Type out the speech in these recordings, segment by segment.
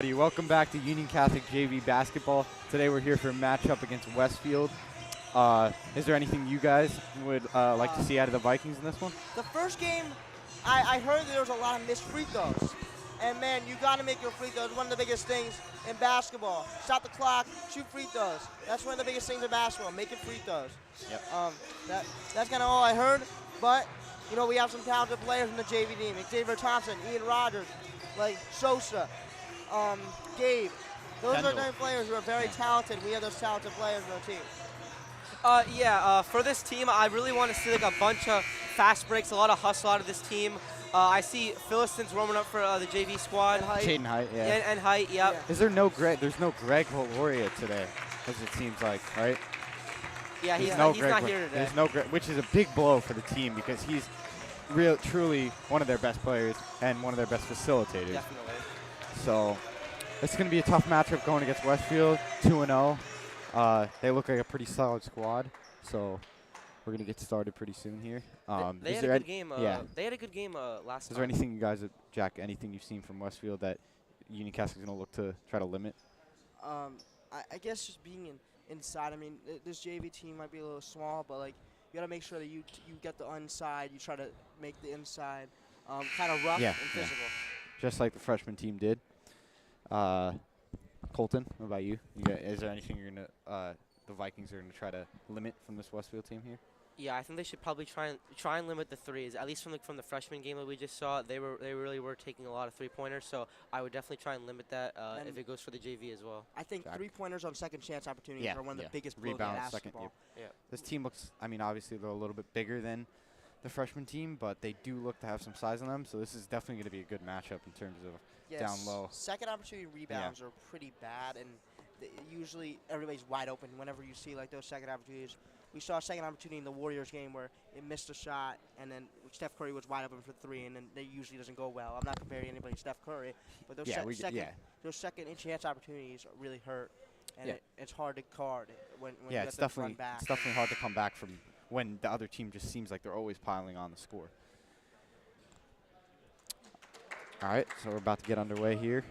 Welcome back to Union Catholic JV basketball. Today we're here for a matchup against Westfield. Is there anything you guys would like to see out of the Vikings in this one? The first game, I heard there was a lot of missed free throws. And man, you got to make your free throws. One of the biggest things in basketball. Stop the clock, shoot free throws. That's one of the biggest things in basketball, making free throws. Yep. That's kind of all I heard. But, you know, we have some talented players in the JV team. Xavier Thompson, Ian Rogers, like Sosa, Gabe. Those are the players who are very talented. We have those talented players on our team. For this team, I really want to see like a bunch of fast breaks, a lot of hustle out of this team. I see Philistines warming up for the JV squad. Caden Height, yeah. And Height, yep. Yeah. Is there no Greg? There's no Greg Valoria today, as it seems like, right? Yeah, he's no not here today. There's no Greg, which is a big blow for the team because he's truly one of their best players and one of their best facilitators. Definitely. So it's going to be a tough matchup going against Westfield, 2-0. They look like a pretty solid squad, so we're going to get started pretty soon here. They had a good game. Yeah. They had a good game last time. Is there anything you guys, Jack, anything you've seen from Westfield that Union Catholic is going to look to try to limit? I guess just being inside. I mean, this JV team might be a little small, but like you got to make sure that you get the inside. You try to make the inside kind of rough and physical. Just like the freshman team did. Colton, what about you? Is there anything the Vikings are gonna try to limit from this Westfield team here? Yeah, I think they should probably try and limit the threes. At least from the freshman game that we just saw, they really were taking a lot of 3-pointers. So I would definitely try and limit that if it goes for the JV as well. I think 3-pointers on second chance opportunities are one of the biggest blows in basketball. This team looks. I mean, obviously they're a little bit bigger than the freshman team, but they do look to have some size on them. So this is definitely going to be a good matchup in terms of down low. Second opportunity rebounds are pretty bad, and usually everybody's wide open whenever you see like those second opportunities. We saw a second opportunity in the Warriors game where it missed a shot, and then Steph Curry was wide open for three, and then it usually doesn't go well. I'm not comparing anybody to Steph Curry, but those second chance opportunities really hurt, and it's hard to guard when you have to run back. It's definitely hard to come back from when the other team just seems like they're always piling on the score. All right, so we're about to get underway here.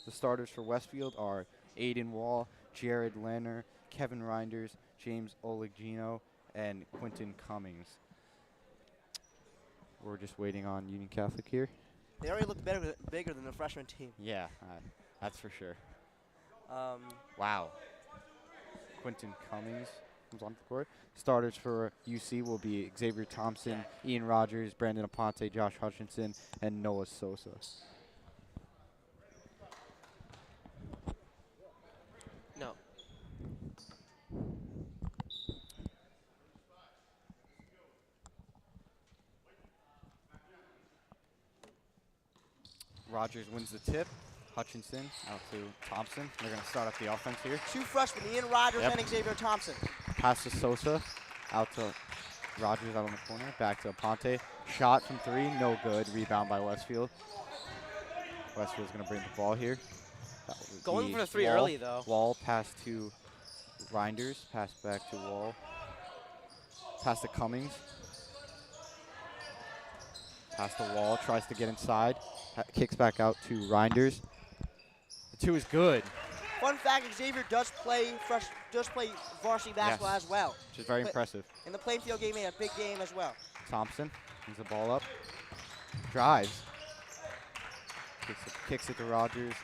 The starters for Westfield are Aiden Wall, Jared Lanner, Kevin Reinders, James Oligino, and Quentin Cummings. We're just waiting on Union Catholic here. They already look bigger than the freshman team. Yeah, that's for sure. Wow. Quentin Cummings comes onto the court. Starters for UC will be Xavier Thompson, Ian Rogers, Brandon Aponte, Josh Hutchinson, and Noah Sosa. No. Rogers wins the tip. Hutchinson out to Thompson. They're going to start up the offense here. Two freshmen, Ian Rogers and Xavier Thompson. Pass to Sosa. Out to Rogers out on the corner. Back to Aponte. Shot from three. No good. Rebound by Westfield. Westfield's going to bring the ball here. Going for the three early, though. Wall pass to Reinders. Pass back to Wall. Pass to Cummings. Pass to Wall. Tries to get inside. Kicks back out to Reinders. The two is good. Fun fact: Xavier does play varsity basketball as well. Which is very impressive. In the Plainfield game, he had a big game as well. Thompson brings the ball up. Drives. Kicks it to Rogers.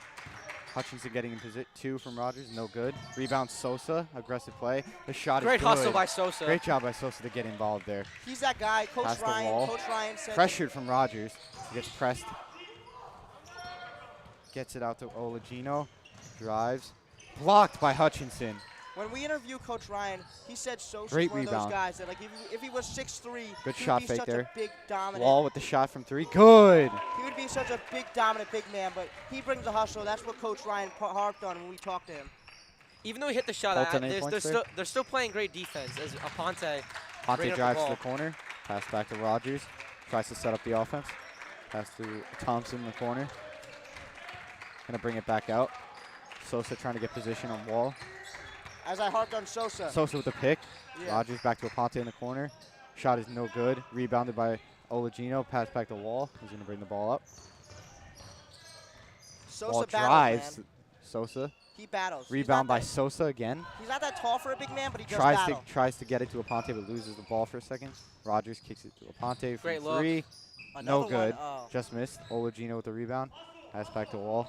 Hutchinson getting in position. Two from Rogers. No good. Rebound Sosa. Aggressive play. The shot is good. Great hustle by Sosa. Great job by Sosa to get involved there. He's that guy. Coach Ryan said. Pressured from Rogers. He gets pressed. Gets it out to Oligino. Drives. Blocked by Hutchinson. When we interview Coach Ryan, he said Sosa's Great one rebound. of those guys that, like, if he was 6'3", Good he shot would be fake such there. a big dominant. Wall with the shot from three. Good. He would be such a big dominant big man, but he brings the hustle. That's what Coach Ryan harped on when we talked to him. Even though he hit the shot, they're still playing great defense. As Aponte drives to the corner. Pass back to Rogers. Tries to set up the offense. Pass to Thompson in the corner. Gonna bring it back out. Sosa trying to get position on Wall. As I harped on Sosa. Sosa with the pick. Rogers back to Aponte in the corner. Shot is no good. Rebounded by Olagino, pass back to Wall. He's going to bring the ball up. Sosa Wall battles, drives. man. Sosa. He battles. Rebound by Sosa again. He's not that tall for a big man, but he does Tries battle. to get it to Aponte, but loses the ball for a second. Rogers kicks it to Aponte from Great look. 3. Another No good. One, oh. Just missed. Olagino with the rebound. Pass back to Wall.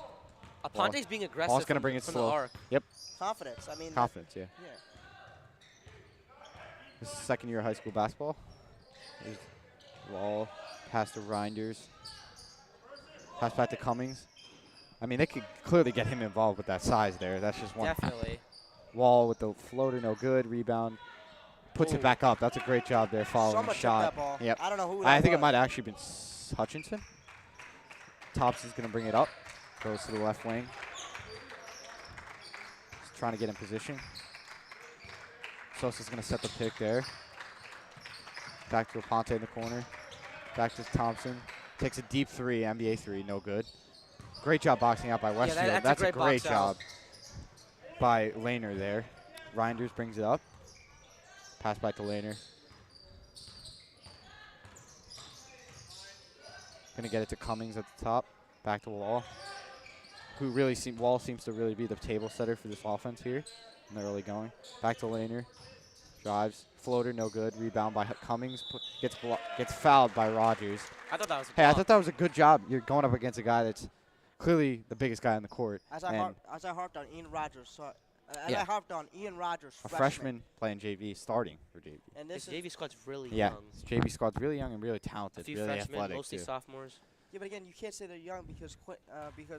Aponte's being aggressive. Wall's going to bring it from slow. the arc. Yep. Confidence. I mean. Confidence, yeah. Yeah. This is second year of high school basketball. There's Wall. Pass to Reinders. Pass back to Cummings. I mean, they could clearly get him involved with that size there. That's just one. Definitely. Wall with the floater, no good. Rebound. Puts it back up. That's a great job there following Someone the shot. took that ball. Yep. I don't know who that I think it was. might have actually been Hutchinson. Thompson's going to bring it up. Goes to the left wing. Just trying to get in position. Sosa's going to set the pick there. Back to Aponte in the corner. Back to Thompson. Takes a deep 3, NBA 3, no good. Great job boxing out by Westfield. That's a great box job out. by Lehner there. Reinders brings it up. Pass back to Lehner. Going to get it to Cummings at the top. Back to Wall. Wall seems to really be the table setter for this offense here in the early going. Back to Lehner. Drives. Floater, no good. Rebound by Cummings. Gets fouled by Rogers. I thought that was a Hey, I block. thought that was a good job. You're going up against a guy that's clearly the biggest guy on the court. As I harped on Ian Rogers. I harped on Ian Rogers. A freshman playing JV, starting for JV. And This this is JV squad's really Yeah, young. this JV squad's really young and really A talented, few really freshmen, athletic mostly too. sophomores. Yeah, but again, you can't say they're young because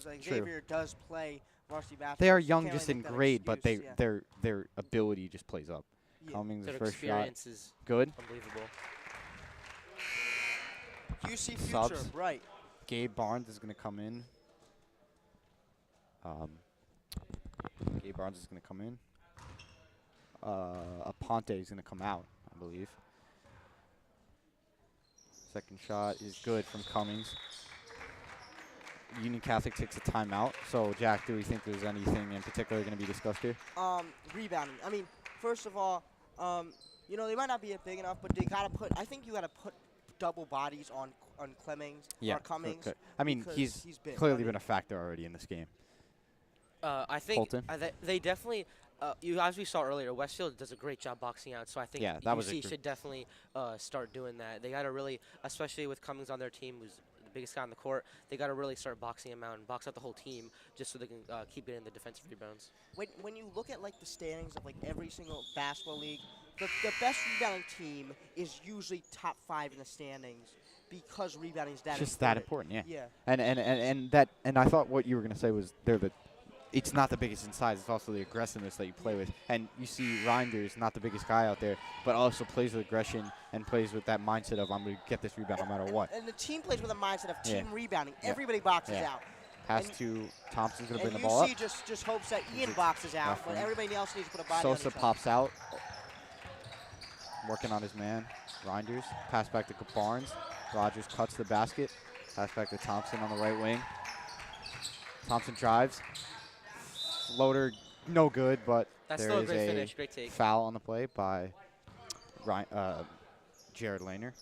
like True. Xavier does play varsity basketball. They are so you young can't just really in make that grade, but excuse, yeah. their ability just plays up. Yeah. Cummings' Their first shot, experience is good. unbelievable. QC future, Subs. right? Gabe Barnes is going to come in. Gabe Barnes is going to come in. Aponte is going to come out, I believe. Second shot is good from Cummings. Union Catholic takes a timeout. So, Jack, do we think there's anything in particular going to be discussed here? Rebounding. I mean, first of all, they might not be big enough, but they gotta put. I think you gotta put double bodies on Clemmings or Cummings. Okay. I mean, because he's big. clearly been a factor already in this game. I think Colton? they definitely, as we saw earlier, Westfield does a great job boxing out. So I think that was a UC should definitely start doing that. They got to really, especially with Cummings on their team, who's the biggest guy on the court, they got to really start boxing him out and box out the whole team just so they can keep getting the defensive rebounds. When you look at like the standings of like every single basketball league, the best rebounding team is usually top 5 in the standings because rebounding is that It's just important. that important, yeah. Yeah. And I thought what you were going to say was it's not the biggest in size. It's also the aggressiveness that you play with. And you see Reinders, not the biggest guy out there, but also plays with aggression and plays with that mindset of I'm going to get this rebound no matter what. And the team plays with a mindset of team Yeah. rebounding. Yeah. Everybody boxes Yeah. out. Pass And- to Thompson's going to bring And the ball up. UC just hopes that Ian boxes out, left but wing. everybody else needs to put a body on Sosa each other. pops out. Working on his man. Reinders. Pass back to Barnes. Rogers cuts the basket. Pass back to Thompson on the right wing. Thompson drives. Floater, no good, but That's there still a is great finish, great take. foul on the play by Jared Lehner.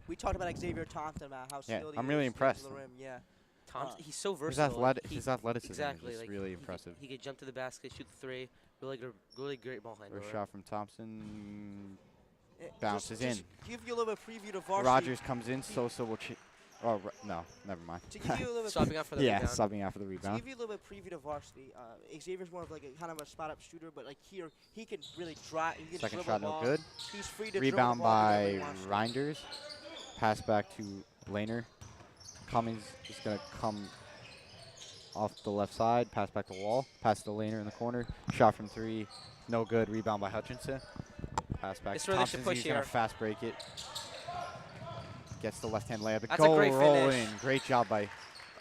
We talked about Xavier Thompson, about how Yeah, skilled he I'm is really to impressed. the rim. Yeah. Thompson, he's so His, versatile. his athleticism exactly, is just like, really he could- impressive. He could jump to the basket, shoot the 3. Really great ball handler. First shot from Thompson. It Bounces just in. Give you a little bit of preview to varsity. Rogers comes in. Sosa will. No, never mind. To give you a little bit. Swapping out for the Yeah, rebound. subbing out for the To rebound. give you a little bit of preview to varsity, Xavier's more of like a kind of a spot-up shooter, but like here he can really drive. He can Second dribble shot, the no ball. good. He's free to Rebound dribble the ball by whenever he wants to. Reinders. Pass back to Lehner. Cummings is going to come off the left side. Pass back to Wall. Pass to Lehner in the corner. Shot from 3. No good. Rebound by Hutchinson. Pass back. This is where they should Thompson's push he's going here. to fast break it. Gets the left-hand layup. The That's a goal great roll finish. in. Great job by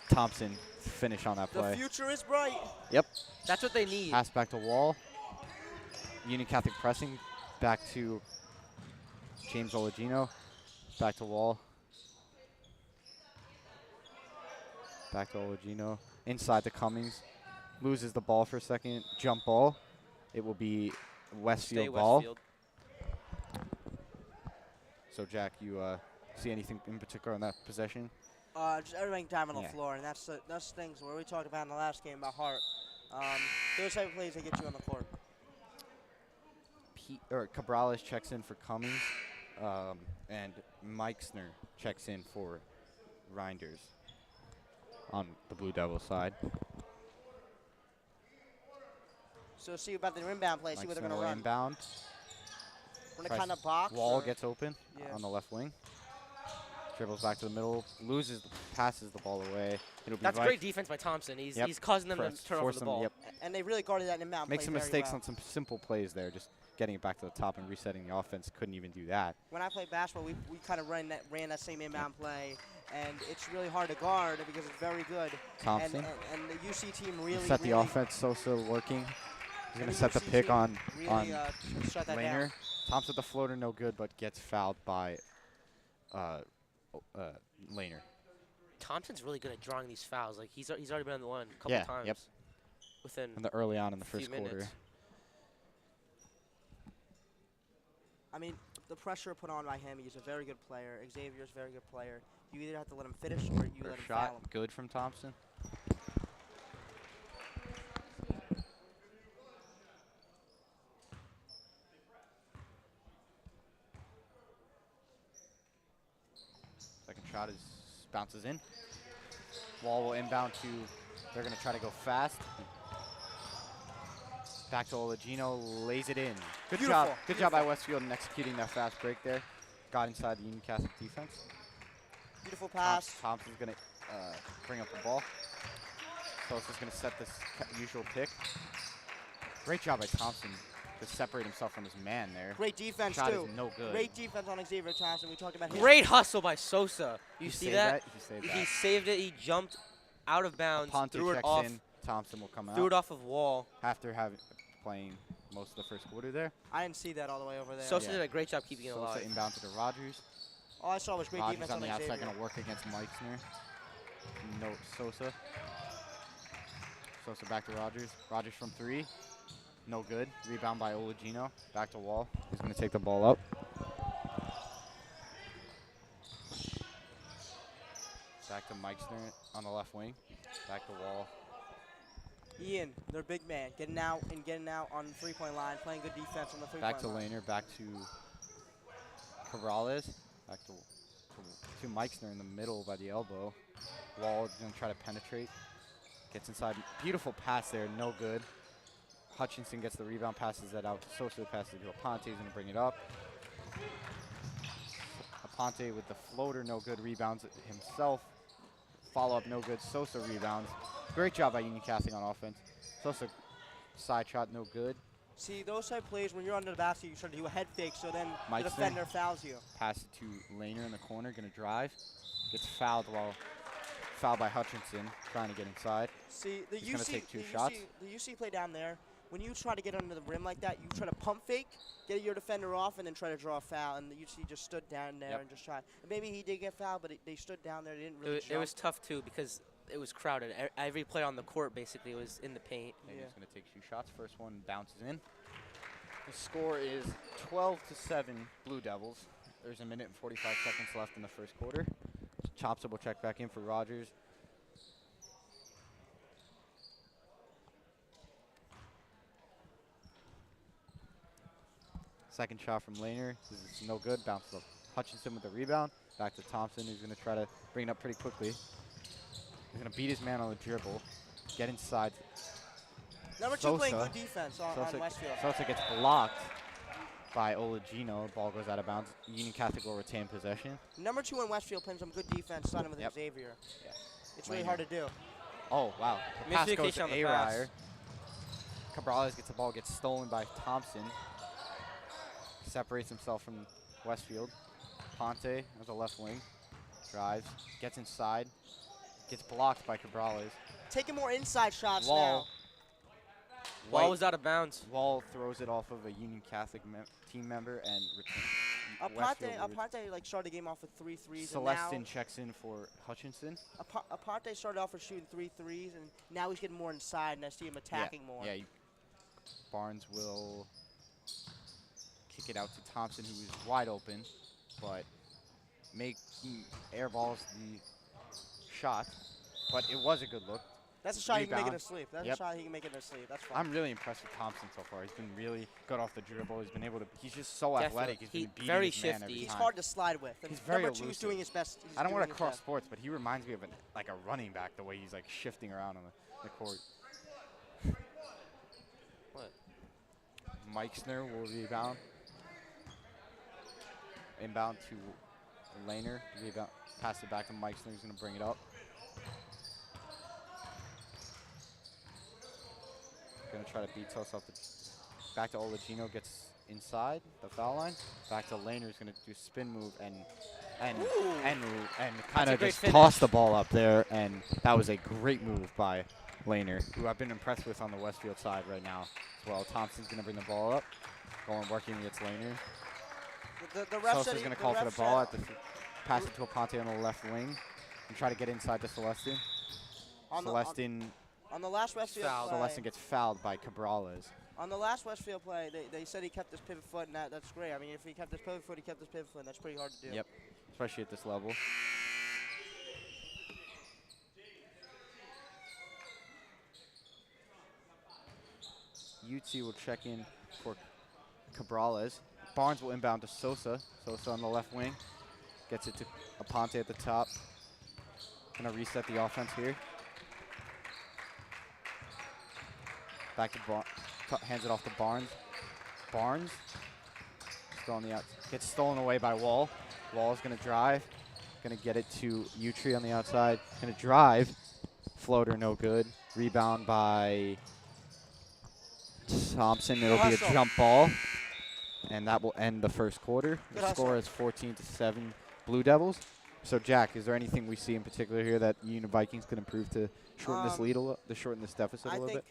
Thompson. Finish on that The play. future is bright. Yep. That's what they need. Pass back to Wall. Union Catholic pressing. Back to James Olagino. Back to Wall. Back to Olagino. Inside to Cummings. Loses the ball for a second. Jump ball. It will be Westfield Stay ball. Westfield. So, Jack, you see anything in particular on that possession? Just everything time on the Yeah. floor, and that's things where we talked about in the last game about heart. Those type of plays that get you on the court. Cabrales checks in for Cummings, and Meixner checks in for Reinders on the Blue Devils side. So see about the inbound play, see what they're Meixner going to will run. inbound. We're going to kind of box. Wall or- gets open Yeah. on the left wing. Dribbles back to the middle, passes the ball away. It'll be That's Vike. great defense by Thompson. He's Yep. he's causing them Press, to turn over force the them, ball. Yep. And they really guarded that inbound Make play some very mistakes well. on some simple plays there, just getting it back to the top and resetting the offense. Couldn't even do that. When I played basketball, we kind of ran that same inbound play, and it's really hard to guard because it's very good. Thompson. And the UC team really set the really, offense. Sosa working. He's going and to set the UC pick team on really, shut that Laner. down. Thompson the floater, no good, but gets fouled by Laner. Thompson's really good at drawing these fouls. Like he's already been on the line a couple Yeah, times. yep. Within Early on in the few first quarter. minutes. I mean, the pressure put on by him. He's a very good player. Xavier's a very good player. You either have to let him finish or you let First him shot, foul him. good from Thompson. Second shot bounces in. Wall will inbound to. They're going to try to go fast. Back to Olagino, lays it in. Good job. Beautiful, Good job by Westfield in executing that fast break there. Got inside the Union Catholic defense. Beautiful pass. Thompson's going to bring up the ball. Sosa's going to set this usual pick. Great job by Thompson to separate himself from his man there. Great defense, Shot too. is no good. Great defense on Xavier Thompson. We talked about him. Great hustle by Sosa. You see saved that? He saved He that. saved it. He jumped out of bounds, Ponte threw it checks off, in. Thompson will come threw out it off of Wall. after playing most of the first quarter there. I didn't see that all the way over there. Sosa Yeah. did a great job keeping it Sosa alive. inbound to Rogers. All I saw was great Rogers defense on on the outside Xavier. going to work against Meixner. No, Sosa. Sosa back to Rogers. Rogers from three. No good. Rebound by Olagino. Back to Wall. He's going to take the ball up. Back to Meixner on the left wing. Back to Wall. Ian, their big man, getting out on the three-point line, playing good defense on the three-point Back to line. Laner. Back to Cabrales. Back to Meixner in the middle by the elbow. Wall is going to try to penetrate. Gets inside. Beautiful pass there. No good. Hutchinson gets the rebound, passes that out to Sosa, passes it to Aponte. He's going to bring it up. Aponte with the floater, no good. Rebounds it himself. Follow-up, no good. Sosa rebounds. Great job by Union Catholic on offense. Sosa side shot, no good. See, those type of plays, when you're under the basket, you start to do a head fake, so then the Meixner. defender fouls you. Pass it to Laner in the corner, going to drive. Gets fouled by Hutchinson, trying to get inside. See, the He's gonna UC, take two the shots. UC, the UC play down there, when you try to get under the rim like that, you try to pump fake, get your defender off, and then try to draw a foul. And the UC just stood down there Yep. and just tried. And maybe he did get fouled, but they stood down there. They didn't really It was tough too because it was crowded. Every player on the court basically was in the paint. And Yeah. he's going to take 2 shots. First one bounces in. The score is 12-7 Blue Devils. There's 1 minute and 45 seconds left in the first quarter. Chops will check back in for Rogers. Second shot from Laner. This is no good. Bounces up. Hutchinson with the rebound. Back to Thompson, who's going to try to bring it up pretty quickly. He's going to beat his man on the dribble. Get inside. Number 2 playing Sosa. good defense on Westfield. Sosa gets blocked by Olagino. Ball goes out of bounds. Union Catholic will retain possession. Number 2 in Westfield playing some good defense, starting with Yep. Xavier. Yeah. It's really Laner. hard to do. Oh, wow. The pass goes Miscommunication to on the pass. Arire. Cabrales gets the ball, gets stolen by Thompson. Separates himself from Westfield. Ponte as a left wing. Drives. Gets inside. Gets blocked by Cabrales. Taking more inside shots Wall. Wall White- was out of bounds. Wall throws it off of a Union Catholic team member and retains. now. Aponte like started the game off with 3 threes. Celestin And checks in for Hutchinson. now Aponte started off with shooting 3 threes, and now he's getting more inside, and I see him attacking more. Yeah, Barnes will kick it out to Thompson, who is wide open. but he airballs the shot. But it was a good look. That's a shot he can make it in Rebound. his sleep. That's Yep. a shot he can make it in his sleep. That's fine. I'm really impressed with Thompson so far. He's been really good off the dribble. He's been able to. He's just so athletic. He's been beating very his man shifty. every He's time. hard to slide with. And He's very number 2 is elusive. doing his best. He's I don't want doing to his cross best. sports, but he reminds me of like a running back the way he's like shifting around on the court. What? Meixner will rebound. Inbound to Laner. Rebound. Pass it back to Meixner. He's going to bring it up. Going to try to beat Sosa off the. Back to Olagino. Gets inside the foul line. Back to Laner. He's going to do a spin move and kind a of great just finish. toss the ball up there. And that was a great move by Laner, who I've been impressed with on the Westfield side right now as well. Thompson's going to bring the ball up. Working against Laner. The ref Sosa's said going to call for the ball at the pass it to Aponte on the left wing and try to get inside to Celestin. on the last Westfield Fouled. play. Celestin gets fouled by Cabrales. On the last Westfield play, they said he kept his pivot foot, and that's great. I mean, if he kept his pivot foot, he kept his pivot foot. And that's pretty hard to do. Yep, especially at this level. UT will check in for Cabrales. Barnes will inbound to Sosa. Sosa on the left wing. Gets it to Aponte at the top. Gonna reset the offense here. Back to hands it off to Barnes. Barnes still on the out. Gets stolen away by Wall. Wall's gonna drive. Gonna get it to Utri on the outside. Gonna drive. Floater no good. Rebound by Thompson. It'll be a jump ball. And that will end the first quarter. Good The score hustle. is 14-7 Blue Devils. So Jack, is there anything we see in particular here that Union Vikings could improve to shorten this lead shorten this deficit a little bit?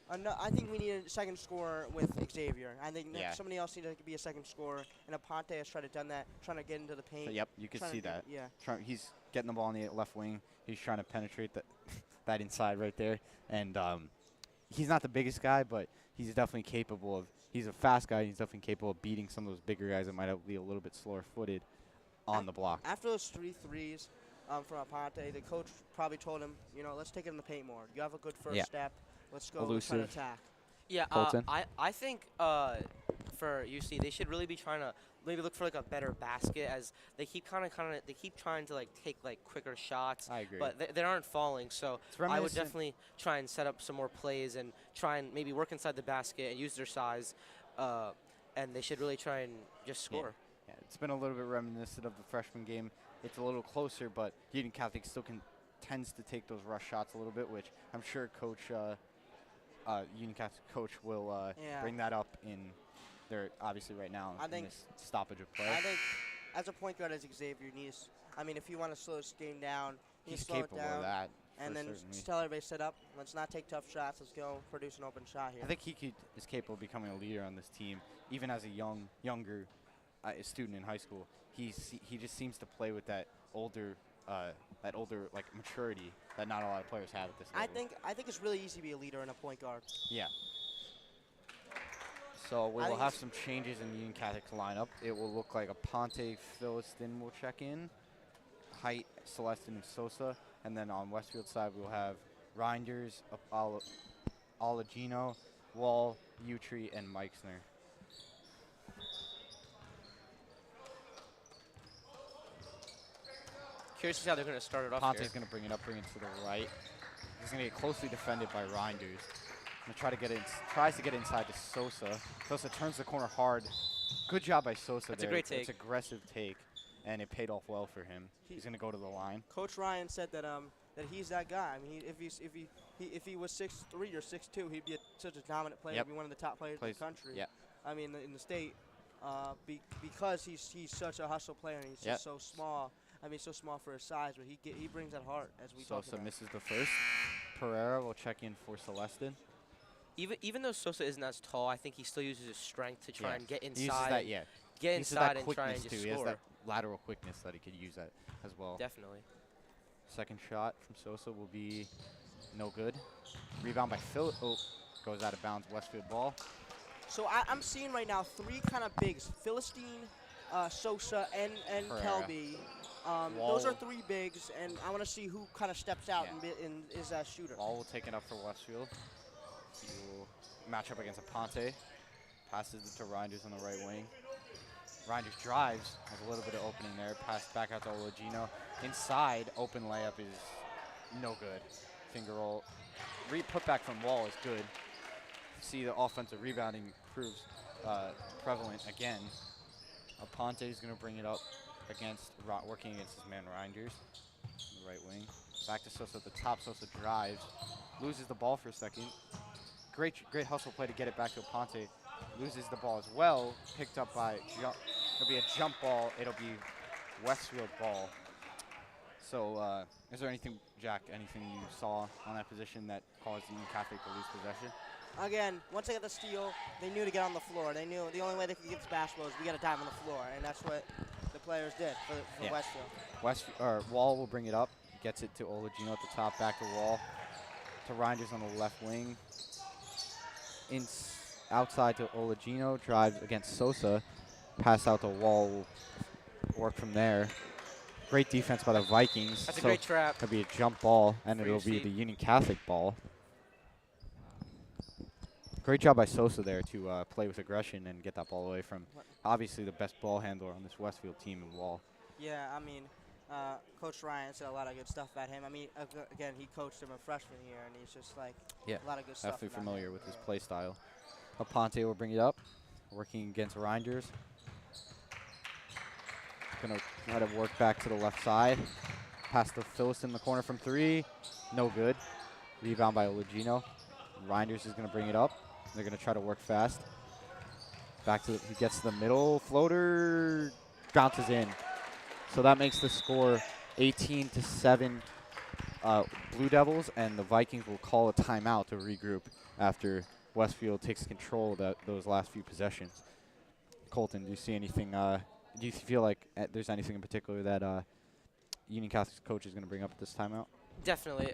I think we need a second scorer with Xavier. I think Yeah. somebody else needs to be a second scorer, and Aponte has tried to done that, trying to get into the paint. So, yep, you can trying see to that. Yeah. He's getting the ball on the left wing. He's trying to penetrate that inside right there. And he's not the biggest guy, but he's definitely capable of. He's a fast guy. He's definitely capable of beating some of those bigger guys that might be a little bit slower-footed on the block. After those 3 threes from Aponte, the coach probably told him, let's take it in the paint more. You have a good first step. Let's go. Let's try to Elusive. attack. Yeah, Colton? I think for UC they should really be trying to maybe look for like a better basket, as they keep they keep trying to like take like quicker shots. I agree. But they aren't falling, so It's I would reminiscent- definitely try and set up some more plays and try and maybe work inside the basket and use their size, and they should really try and just score. Yeah, it's been a little bit reminiscent of the freshman game. It's a little closer, but Union Catholic still tends to take those rush shots a little bit, which I'm sure Union Catholic coach will bring that up in their obviously right now in this stoppage of play. I think as a point guard, as Xavier needs, if you want to slow this game down, He's slow it capable down, of that. and then certainly. just tell everybody sit up. Let's not take tough shots. Let's go produce an open shot here. I think he is capable of becoming a leader on this team, even as a younger student in high school. He just seems to play with that older like maturity that not a lot of players have at this level. I think it's really easy to be a leader and a point guard. Yeah. So we I will think have it's- some changes in Union Catholic's lineup. It will look like Aponte, Philistin will check in, Height, Celestin, and Sosa. And then on Westfield side, we'll have Reinders, Olagino, Wall, Utri, and Meixner. Curious to see how they're going to start it off Ponte's here. going to bring it to the right. He's going to get closely defended by Reinders. Tries to get inside to Sosa. Sosa turns the corner hard. Good job by Sosa That's there. a great take. It's aggressive take, and it paid off well for him. He's going to go to the line. Coach Ryan said that he's that guy. If he was 6'3" or 6'2", he'd be such a dominant player. Yep. He'd be one of the top players in the country. Yeah. In the state, because he's such a hustle player and he's just so small. So small for his size, but he brings that heart, as we talked Sosa about. misses the first. Pereira will check in for Celestin. Even though Sosa isn't as tall, I think he still uses his strength to try and get He uses inside. that, Get He uses inside that and try and quickness just too. score. He has that lateral quickness that he could use that as well. Definitely. Second shot from Sosa will be no good. Rebound by Phil. Oh, goes out of bounds. Westfield ball. So I'm seeing right now 3 kind of bigs: Philistine, Sosa, and Pereira. Kelby. Wall. Those are three bigs, and I want to see who kind of steps out Yeah. and is a shooter. Wall will take it up for Westfield. He will match up against Aponte. Passes it to Reinders on the right wing. Reinders drives, has a little bit of opening there. Pass back out to Olagino. Inside, open layup is no good. Finger roll. Put back from Wall is good. See the offensive rebounding proves prevalent again. Aponte is going to bring it up working against his man Reinders on the right wing. Back to Sosa at the top. Sosa drives, loses the ball for a second. Great hustle play to get it back to Aponte. Loses the ball as well. Picked up by it'll be a jump ball. It'll be Westfield ball. So is there anything, Jack, anything you saw on that position that caused the Union Catholic to lose possession? Again, once they got the steal, they knew to get on the floor. They knew the only way they could get this basketball is we got to dive on the floor, and that's what the players did for Westfield. Wall will bring it up. Gets it to Olagino at the top. Back to Wall. To Reinders on the left wing. Outside to Olagino. Drives against Sosa. Pass out to Wall. Will work from there. Great defense by the Vikings. That's a great trap. It'll be a jump ball, and For it'll be UC. the Union Catholic ball. Great job by Sosa there to play with aggression and get that ball away from obviously the best ball handler on this Westfield team in Wall. Yeah, I mean, Coach Ryan said a lot of good stuff about him. I mean, again, he coached him a freshman year, and he's just like a lot of good stuff. Definitely about familiar him. with his play style. Aponte will bring it up, working against Reinders. Gonna try to work back to the left side. Pass to Phyllis in the corner from three. No good. Rebound by Olagino. Reinders is gonna bring it up. They're gonna try to work fast. He gets the middle floater, bounces in. So that makes the score 18-7 Blue Devils, and the Vikings will call a timeout to regroup after Westfield takes control of those last few possessions. Colton, do you see anything? Do you feel like there's anything in particular that Union Catholic's coach is going to bring up at this timeout? Definitely.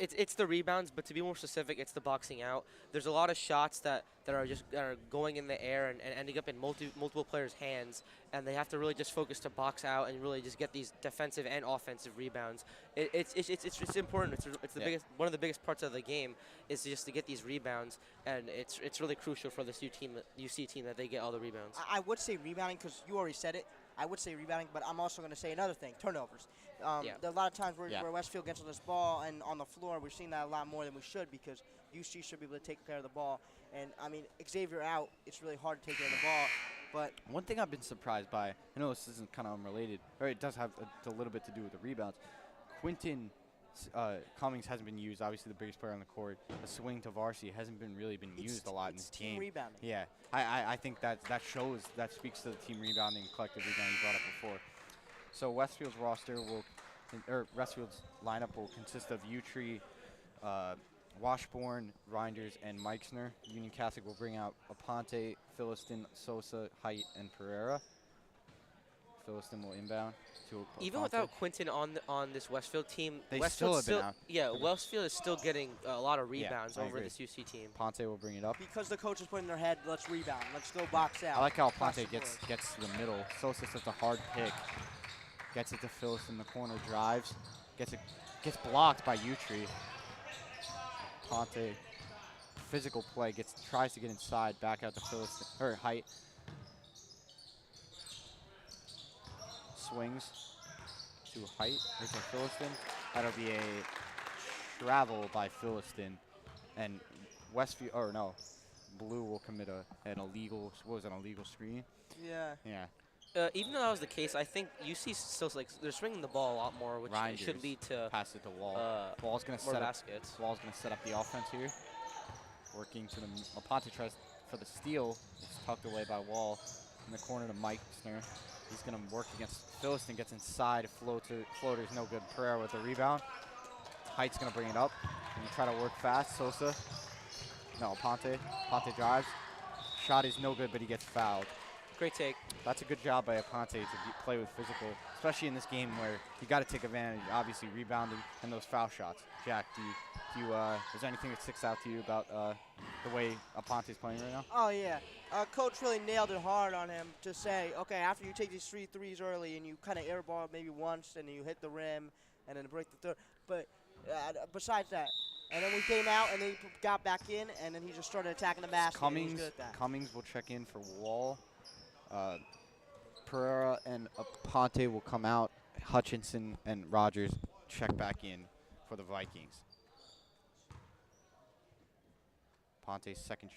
It's the rebounds, but to be more specific, it's the boxing out. There's a lot of shots that are going in the air and ending up in multiple players' hands, and they have to really just focus to box out and really just get these defensive and offensive rebounds. It's important. It's the biggest, one of the biggest parts of the game is just to get these rebounds, and it's really crucial for this UC team that they get all the rebounds. I would say rebounding because you already said it. I would say rebounding, but I'm also going to say another thing: turnovers. There are a lot of times where Westfield gets on this ball and on the floor, we're seeing that a lot more than we should because UC should be able to take care of the ball. And, I mean, Xavier out, it's really hard to take care of the ball. But one thing I've been surprised by, I know this isn't kind of unrelated, or it does have a little bit to do with the rebounds. Quentin Cummings hasn't been used, obviously the biggest player on the court. The swing to varsity hasn't been used a lot in this team game. Rebounding. Yeah, I think that speaks to the team rebounding, collective rebounding you brought up before. So Westfield's Westfield's lineup will consist of Utri, Washburn, Reinders, and Meixner. Union Catholic will bring out Aponte, Philiston, Sosa, Height, and Pereira. Philiston will inbound to Even Aponte. without Quentin on this Westfield team, They Westfield still have been out. Westfield is still getting a lot of Yeah, rebounds I over agree. this UC team. Aponte will bring it up. because the coach is putting in their head, let's rebound, let's go box out. I like how Across Aponte the gets to the middle. Sosa sets a hard pick. Gets it to Phyllis in the corner, drives. Gets blocked by Utri. Aponte, physical play, tries to get inside, back out to Phyllis, or Height. Swings to Height, or to Philiston. That'll be a travel by Philiston. And Westfield, or no, Blue will commit an illegal screen. Yeah. Yeah. Even though that was the case, I think UC still they're swinging the ball a lot more, which should lead to pass it to Wall. Wall's gonna more set up. baskets. Wall's gonna set up the offense here. Working to the Aponte tries for the steal. It's tucked away by Wall in the corner to Meixner. He's gonna work against Philiston. Gets inside. Floater's no good. Pereira with the rebound. Height's gonna bring it up. And try to work fast. Sosa. No, Aponte. Aponte drives. Shot is no good, but he gets fouled. Great take. That's a good job by Aponte to play with physical, especially in this game where you got to take advantage, obviously, rebounding and those foul shots. Jack, do you you, is there anything that sticks out to you about the way Aponte's playing right now? Oh, yeah. Coach really nailed it hard on him to say, okay, after you take these 3 threes early and you kind of airball maybe once and then you hit the rim and then break the third. But besides that, and then we came out and then he got back in and then he just started attacking the basket. And he's good at that. Cummings will check in for Wall. Pereira and Aponte will come out. Hutchinson and Rogers check back in for the Vikings. Ponte's second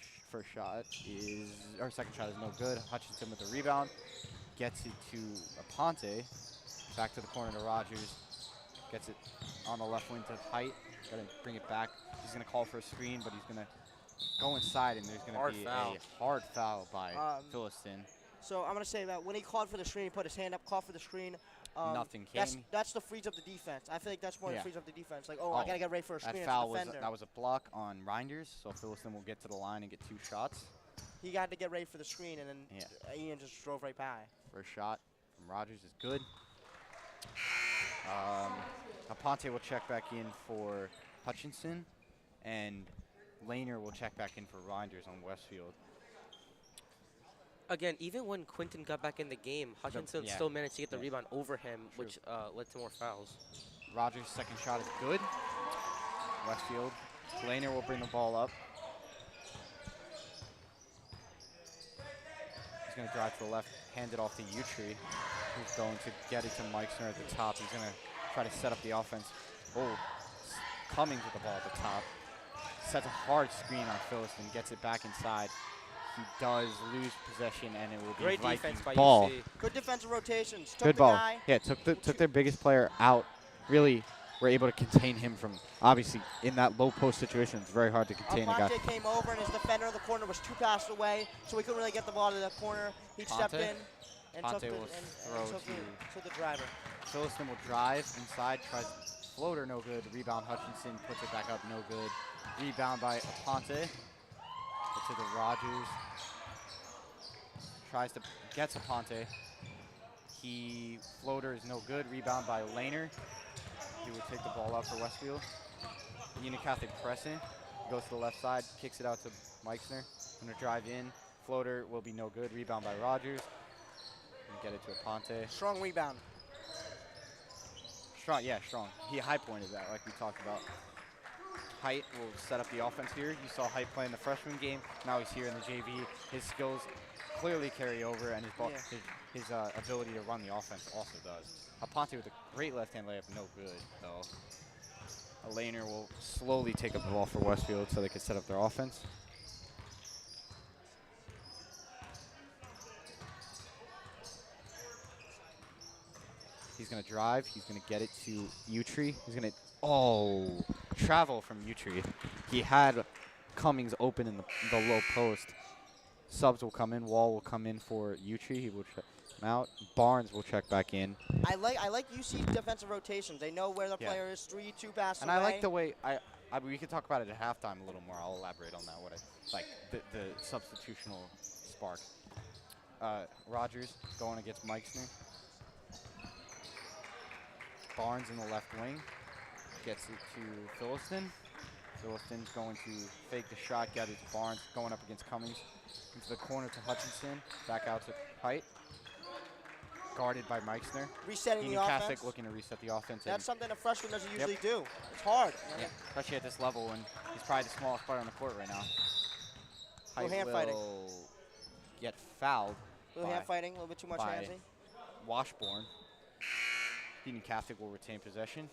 shot is no good. Hutchinson with the rebound. Gets it to Aponte. Back to the corner to Rogers. Gets it on the left wing to Height. Got to bring it back. He's going to call for a screen, but he's going to go inside, and there's going to be a hard foul by Philistine. So I'm going to say that when he called for the screen, he put his hand up, called for the screen. Nothing came. That's the freeze up the defense. I feel like that's more Yeah. the freeze up the defense. Like, I got to get ready for a screen. That foul as a defender. that was a block on Reinders, so Philistine will get to the line and get 2 shots. He got to get ready for the screen, and then Ian just drove right by. First shot from Rogers is good. Aponte will check back in for Hutchinson, and Lehner will check back in for Reinders on Westfield. Again, even when Quinton got back in the game, Hutchinson still managed to get the rebound over him, which led to more fouls. Rogers' second shot is good. Westfield. Lehner will bring the ball up. He's going to drive to the left, hand it off to Utri, who's going to get it to Meixner at the top. He's going to try to set up the offense. Cummings with the ball at the top. Sets a hard screen on Philistine, gets it back inside. He does lose possession, and it will be Great Vikings defense by ball. UC. Good defensive rotations. Took Good the ball. guy. Yeah, took their biggest player out. Really were able to contain him from, obviously, in that low post situation. It's very hard to contain a guy. Aponte came over, and his defender in the corner was 2 passes away, so he couldn't really get the ball to the corner. He stepped in and took the driver. Philistine will drive inside, tries floater, no good. Rebound Hutchinson, puts it back up, no good. Rebound by Aponte. To the Rogers. Gets Aponte. Floater is no good. Rebound by Lehner. He will take the ball out for Westfield. Union Catholic pressing. Goes to the left side, kicks it out to Meixner. Going to drive in. Floater will be no good. Rebound by Rogers. And get it to Aponte. Strong rebound. Strong, yeah, strong. He high pointed that, like we talked about. Height will set up the offense here. You saw Height play in the freshman game. Now he's here in the JV. His skills clearly carry over, and his ability to run the offense also does. Aponte with a great left-hand layup, no good, though. Lehner will slowly take up the ball for Westfield so they can set up their offense. He's going to drive. He's going to get it to Utri. He's going to, travel from Utri. He had Cummings open in the low post. Subs will come in. Wall will come in for Utri. He will check him out. Barnes will check back in. I like UC defensive rotations. They know where the player is. 3-2 passes and away. I like the way we can talk about it at halftime a little more. I'll elaborate on that. The substitutional spark. Rogers going against Meixner. Barnes in the left wing. Gets it to Philistine. Philistine's going to fake the shot, get it to Barnes, going up against Cummings. Into the corner to Hutchinson, back out to Height. Guarded by Meixner. Resetting Union the offense. Catholic looking to reset the offense. That's something a freshman doesn't usually do. It's hard. Yeah, especially at this level when he's probably the smallest player on the court right now. Height hand fighting. Get fouled. A little hand fighting, a little bit too much handsy. Washburn. Union Catholic will retain possession.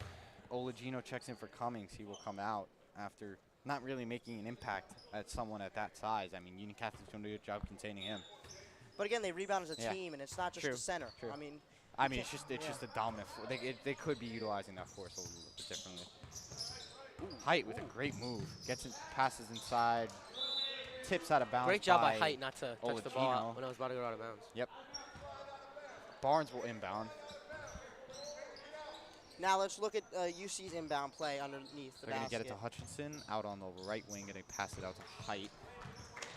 Olagino checks in for Cummings. He will come out after not really making an impact at someone at that size. I mean, Union Catholic's going to do a good job containing him. But again, they rebound as a team, and it's not just the center. True. I mean, it's just a dominant force. They could be utilizing that force a little bit differently. Height with a great move. Gets it, passes inside, tips out of bounds. Great job by Height not to touch the ball when I was about to go out of bounds. Yep. Barnes will inbound. Now let's look at UC's inbound play underneath the basket. They're going to get it to Hutchinson out on the right wing, going to pass it out to Height.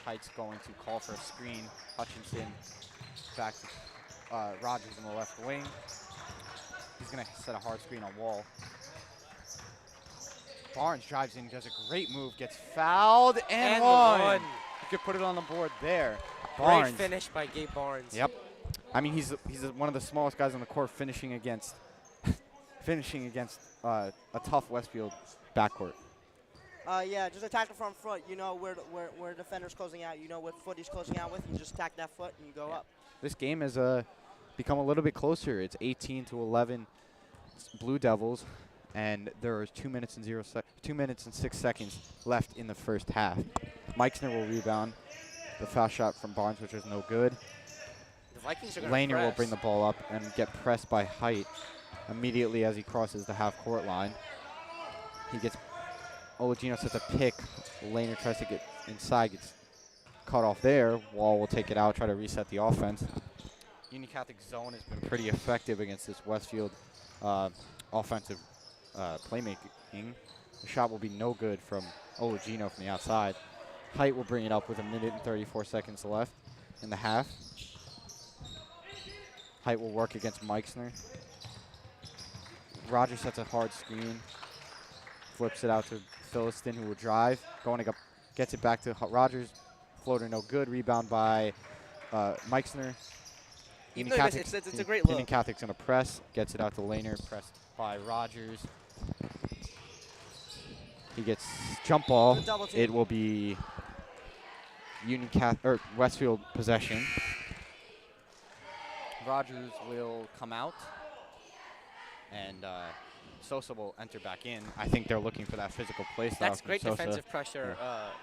Height's going to call for a screen. Hutchinson back to Rogers in the left wing. He's going to set a hard screen on Wall. Barnes drives in, does a great move, gets fouled, and one. You could put it on the board there. Barnes. Great finish by Gabe Barnes. Yep. I mean, he's one of the smallest guys on the court, finishing against a tough Westfield backcourt. Yeah, just attack the front foot. You know where defender's closing out. You know what foot he's closing out with. You just attack that foot and you go up. This game has become a little bit closer. It's 18-11 Blue Devils, and there is 2 minutes and 6 seconds left in the first half. Meixner will rebound the foul shot from Barnes, which is no good. The Vikings are going to Lanier will bring the ball up and get pressed by Height immediately as he crosses the half-court line. Olagino sets a pick. Lanier tries to get inside, gets cut off there. Wall will take it out, try to reset the offense. Union Catholic zone has been pretty effective against this Westfield offensive playmaking. The shot will be no good from Olagino from the outside. Height will bring it up with 1 minute and 34 seconds left in the half. Height will work against Meixner. Rogers sets a hard screen. Flips it out to Philliston, who will drive. Gets it back to Rogers. Floater no good. Rebound by Meixner. It's a great look. Union Catholic's going to press. Gets it out to Lanier. Pressed by Rogers. He gets jump ball. It will be Westfield possession. Rogers will come out, and Sosa will enter back in. I think they're looking for that physical play style. That's great Sosa. defensive pressure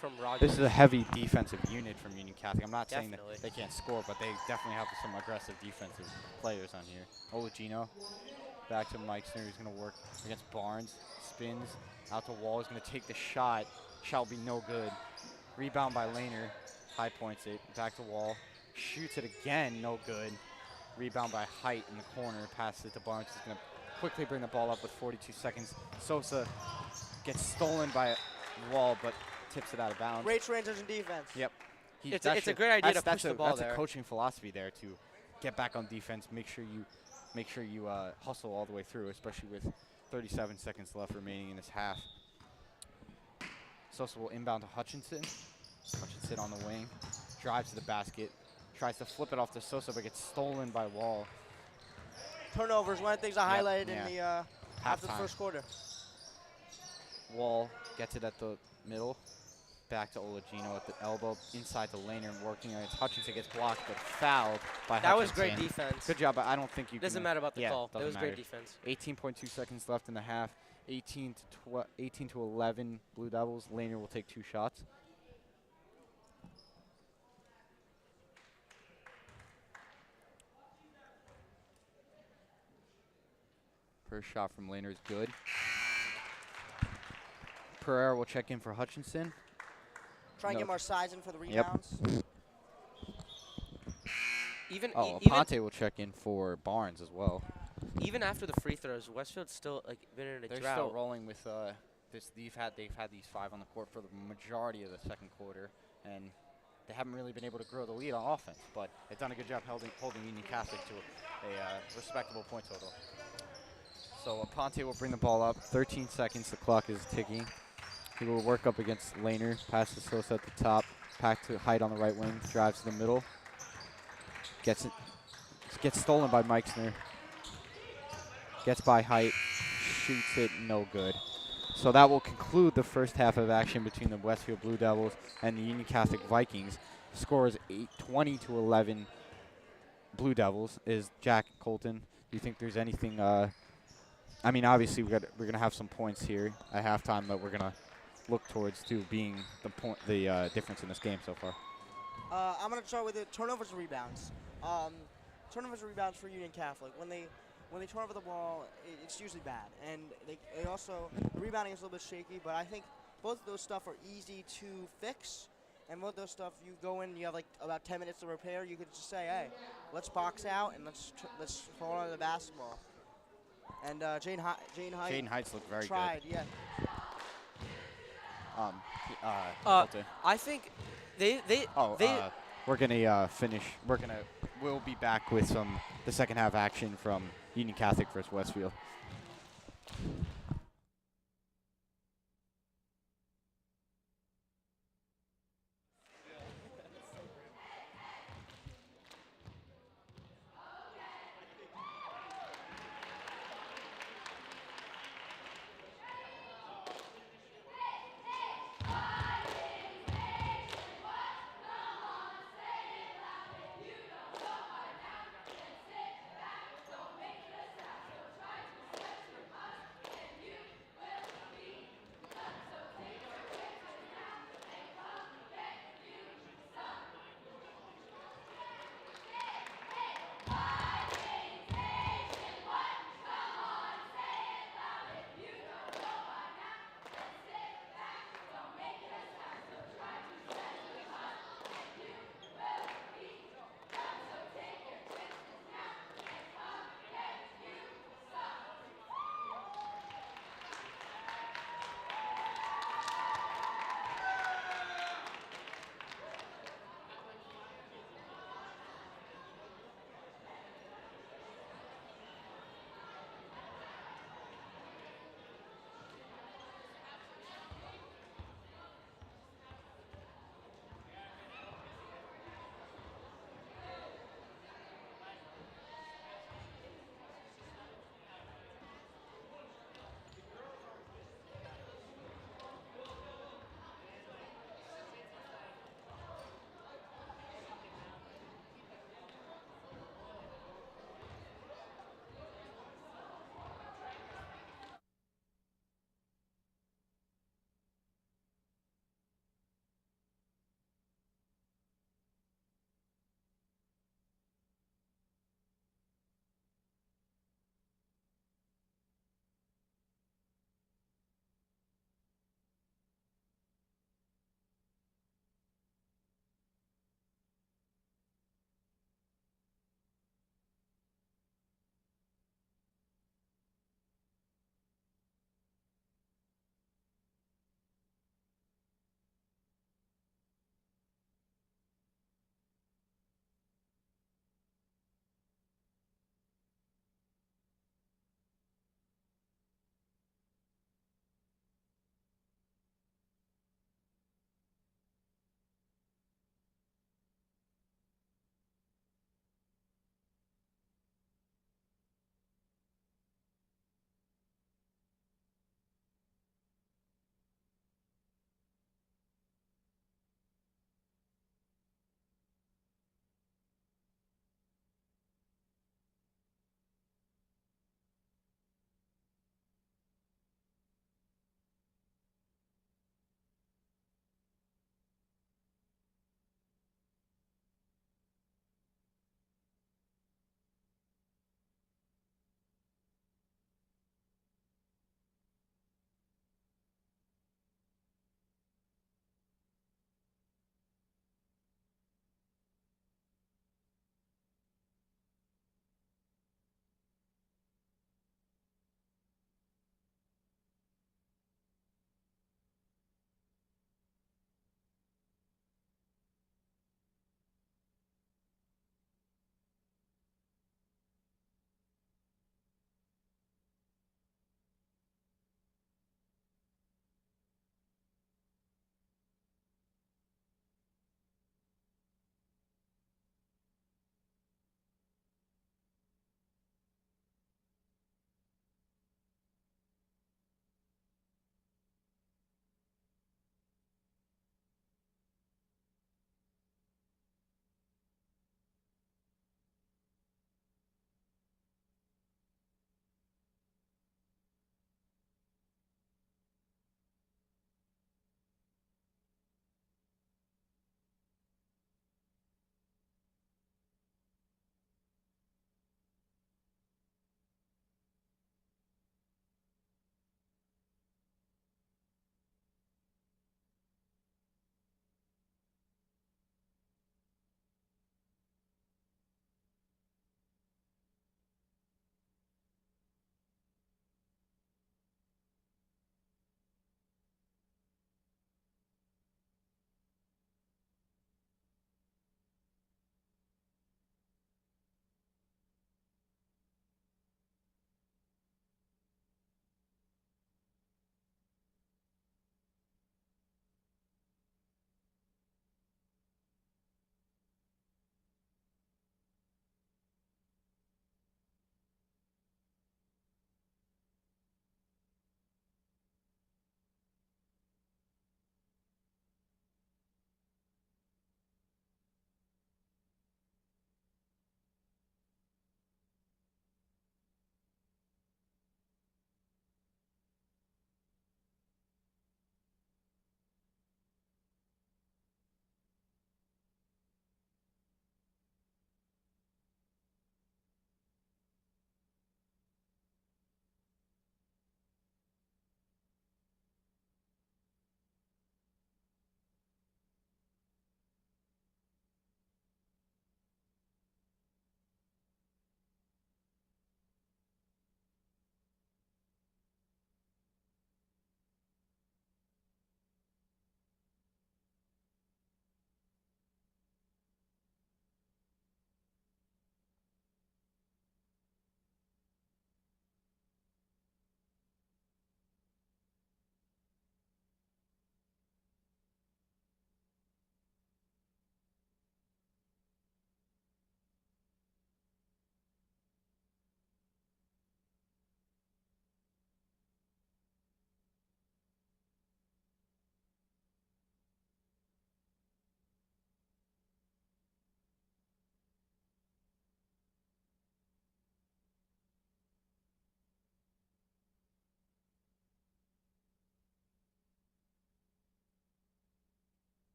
from Rogers. This is a heavy defensive unit from Union Catholic. I'm not saying that Definitely. they can't score, but they definitely have some aggressive defensive players on here. Olagino back to Meixner, who's going to work against Barnes. Spins out to Wall. He's going to take the shot. Shall be no good. Rebound by Lanier. High points it. Back to Wall. Shoots it again. No good. Rebound by Height in the corner. Passes it to Barnes. He's going to quickly bring the ball up with 42 seconds. Sosa gets stolen by Wall, but tips it out of bounds. Great transition defense. Yep. It's a great idea to push the ball that's there. That's a coaching philosophy there, to get back on defense. Make sure you hustle all the way through, especially with 37 seconds left remaining in this half. Sosa will inbound to Hutchinson. Hutchinson on the wing. Drives to the basket. Tries to flip it off to Sosa, but gets stolen by Wall. Turnovers, one of the things I highlighted in the after the Halftime. first quarter. Wall gets it at the middle. Back to Olagino at the elbow. Inside to Lanier, working against Hutchinson. Gets blocked, but fouled by Hutchinson. That was great defense. Good job, but I don't think you Doesn't can. matter about the call. It doesn't was matter. great defense. 18.2 seconds left in the half. 18 to 11 Blue Devils. Lanier will take 2 shots. First shot from Lanier is good. Pereira will check in for Hutchinson. Try and No. get more size in for the rebounds. Ponte will check in for Barnes as well. Even after the free throws, Westfield's still been in a They're drought. still rolling with this. They've had these 5 on the court for the majority of the second quarter, and they haven't really been able to grow the lead on offense. But they've done a good job holding Union Catholic to a respectable point total. So Ponte will bring the ball up. 13 seconds. The clock is ticking. He will work up against Lanier. Passes Sosa at the top. Back to Height on the right wing. Drives to the middle. Gets stolen by Meixner. Gets by Height. Shoots it. No good. So that will conclude the first half of action between the Westfield Blue Devils and the Union Catholic Vikings. Score is 20 to 11 Blue Devils. Is Jack Colton, do you think there's anything I mean, obviously we're gonna have some points here at halftime that we're gonna look towards to being the difference in this game so far. I'm gonna start with the turnovers and rebounds. Turnovers and rebounds for Union Catholic. When they turn over the ball, it's usually bad, and they also rebounding is a little bit shaky. But I think both of those stuff are easy to fix, and both of those stuff you go in, you have like about 10 minutes to repair. You could just say, hey, let's box out and let's throw on the basketball. And Jaden Heights looked very tried, good. Yeah. I think we're gonna finish. We'll be back with the second half action from Union Catholic versus Westfield.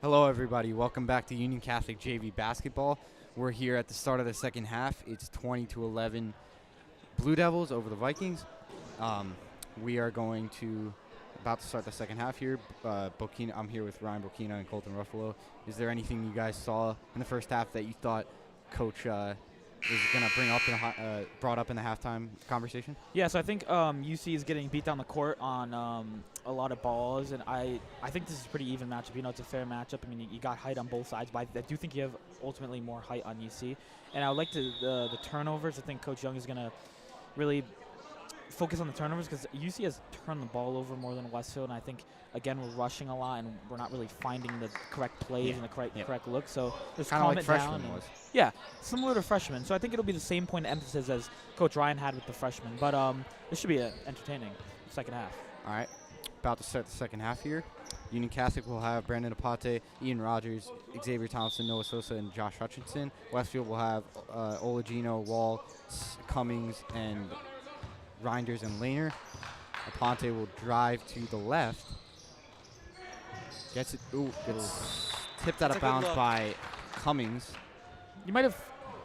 Hello, everybody. Welcome back to Union Catholic JV basketball. We're here at the start of the second half. It's 20-11 Blue Devils over the Vikings. We are about to start the second half here. I'm here with Ryan Bokina and Colton Ruffalo. Is there anything you guys saw in the first half that you thought Coach is going to brought up in the halftime conversation? Yeah, so I think UC is getting beat down the court on a lot of balls, and I think this is a pretty even matchup. You know, it's a fair matchup. I mean, you got height on both sides, but I do think you have ultimately more height on UC. And I would like the turnovers. I think Coach Young is going to really focus on the turnovers because UC has turned the ball over more than Westfield, and I think, again, we're rushing a lot, and we're not really finding the correct plays and the correct look. So just kind of calm like it freshman down. was. Yeah, similar to freshmen. So I think it'll be the same point of emphasis as Coach Ryan had with the freshmen. But this should be an entertaining second half. All right. About to start the second half here. Union Catholic will have Brandon Apate, Ian Rogers, Xavier Thompson, Noah Sosa, and Josh Hutchinson. Westfield will have Olagino, Wall, Cummings, and Reinders and Lehner. Aponte will drive to the left. Gets it. Ooh, gets tipped out of bounds by Cummings. You might have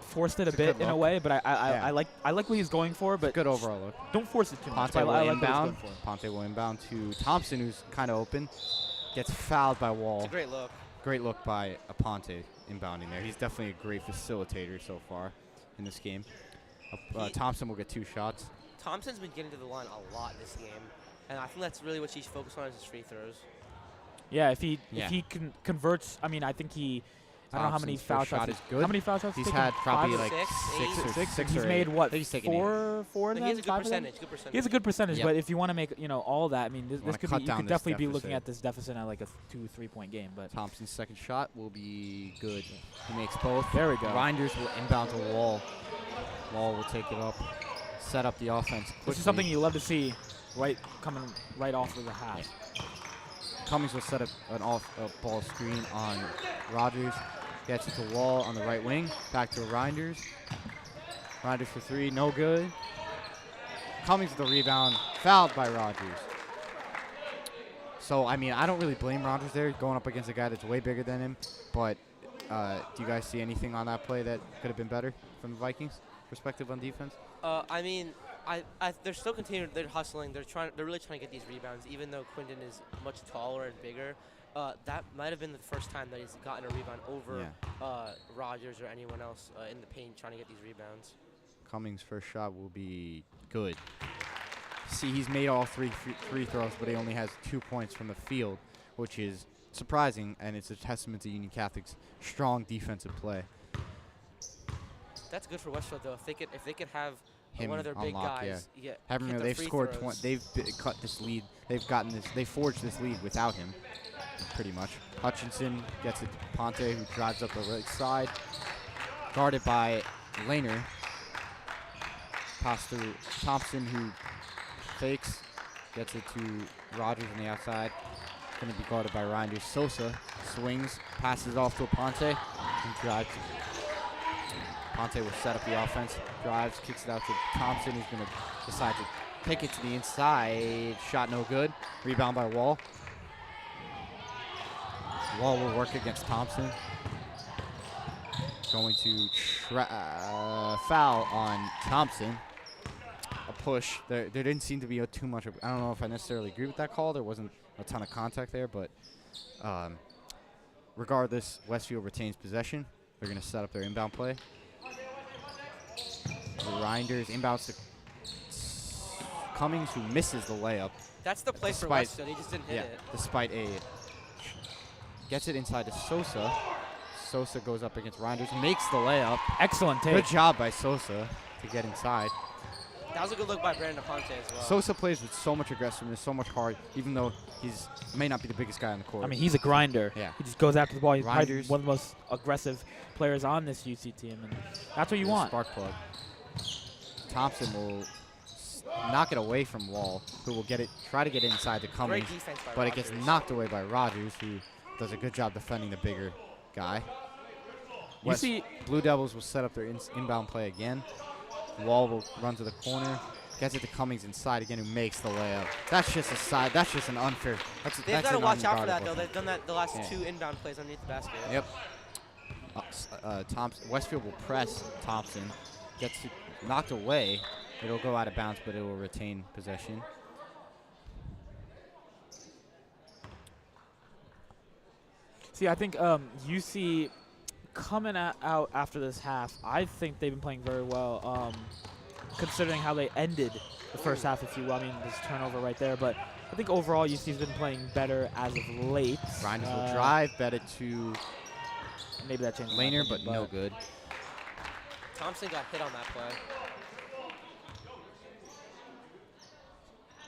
forced it a It's a bit good in a look. way, but Yeah. I like what he's going for. But Good overall look. don't force it too much. Ponte but will I like what he's inbound. going for. Ponte will inbound to Thompson, who's kind of open. Gets fouled by Wall. It's a great look. Great look by Aponte inbounding there. He's definitely a great facilitator so far in this game. Thompson will get 2 shots. Thompson's been getting to the line a lot this game, and I think that's really what she's focused on is his free throws. Yeah, if he converts, I mean, I think I don't know how many Thompson's foul first shots. shot is good. How many foul shots? He's taken? had probably Five? like Six, six or He's eight. made I what? think he's taken 4 But of he them? has a good 5 of them? percentage. Good percentage. He has a good percentage, Yep. but if you want to make all that, I mean, this Wanna could cut be you down could this definitely be deficit. looking at this deficit at like a 2-3 point game. But Thompson's second shot will be good. He makes both. there we go. Reinders will inbound to Wall. Wall will take it up, set up the offense quickly. This is something you love to see, coming right off of the half. Cummings will set up an off-ball screen on Rogers. Gets it to Wall on the right wing. Back to Reinders. Reinders for 3, no good. Cummings with the rebound, fouled by Rogers. So, I mean, I don't really blame Rogers there, going up against a guy that's way bigger than him. But do you guys see anything on that play that could have been better from the Vikings' perspective on defense? I mean, they're still continuing. They're hustling. They're really trying to get these rebounds, even though Quinton is much taller and bigger. That might have been the first time that he's gotten a rebound over Rogers or anyone else in the paint trying to get these rebounds. Cummings' first shot will be good. See, he's made all 3 free throws, but he only has 2 points from the field, which is surprising, and it's a testament to Union Catholic's strong defensive play. That's good for Westfield though. If they could have Him one of their on big lock, guys, Haven't hit really, the they've free scored throws. they've cut this lead. They forged this lead without him, pretty much. Hutchinson gets it to Ponte, who drives up the right side, guarded by Lehner. Pass through Thompson, who fakes, gets it to Rogers on the outside. Going to be guarded by Reinders. Sosa swings, passes off to Ponte, and drives. Ponte will set up the offense, drives, kicks it out to Thompson, who's going to decide to pick it to the inside. Shot no good. Rebound by Wall. Wall will work against Thompson. Going to foul on Thompson. A push. There didn't seem to be too much. I don't know if I necessarily agree with that call. There wasn't a ton of contact there, but regardless, Westfield retains possession. They're going to set up their inbound play. Reinders inbounds to Cummings, who misses the layup. That's the play for Despite- Westfield. He just didn't hit it. Despite gets it inside to Sosa. Sosa goes up against Reinders, makes the layup. Excellent take. Good job by Sosa to get inside. That was a good look by Brandon Ponte as well. Sosa plays with so much aggressiveness, so much heart, even though he's may not be the biggest guy on the court. I mean, he's a grinder. Yeah. He just goes after the ball. He's probably Reinders. one of the most aggressive players on this UC team, and that's what you He's a want. spark plug. Thompson will knock it away from Wall, who will try to get it inside to Cummings, Great defense by but it Rogers. gets knocked away by Rogers, who does a good job defending the bigger guy. You see, Blue Devils will set up their inbound play again. Wall will run to the corner, Gets it to Cummings inside again, who makes the layup. That's just a side. That's just an unfair. They've got to watch out for that, though. thing. They've done that the last 2 inbound plays underneath the basket. Yep. Westfield will press Thompson. Gets it knocked away. It'll go out of bounds, but it will retain possession. See, I think UC coming out after this half, I think they've been playing very well, considering how they ended the first half, if you will. I mean, there's turnover right there, but I think overall UC's been playing better as of late. Grinders will drive, bet it to maybe that changed Laner, but no good. Thompson got hit on that play.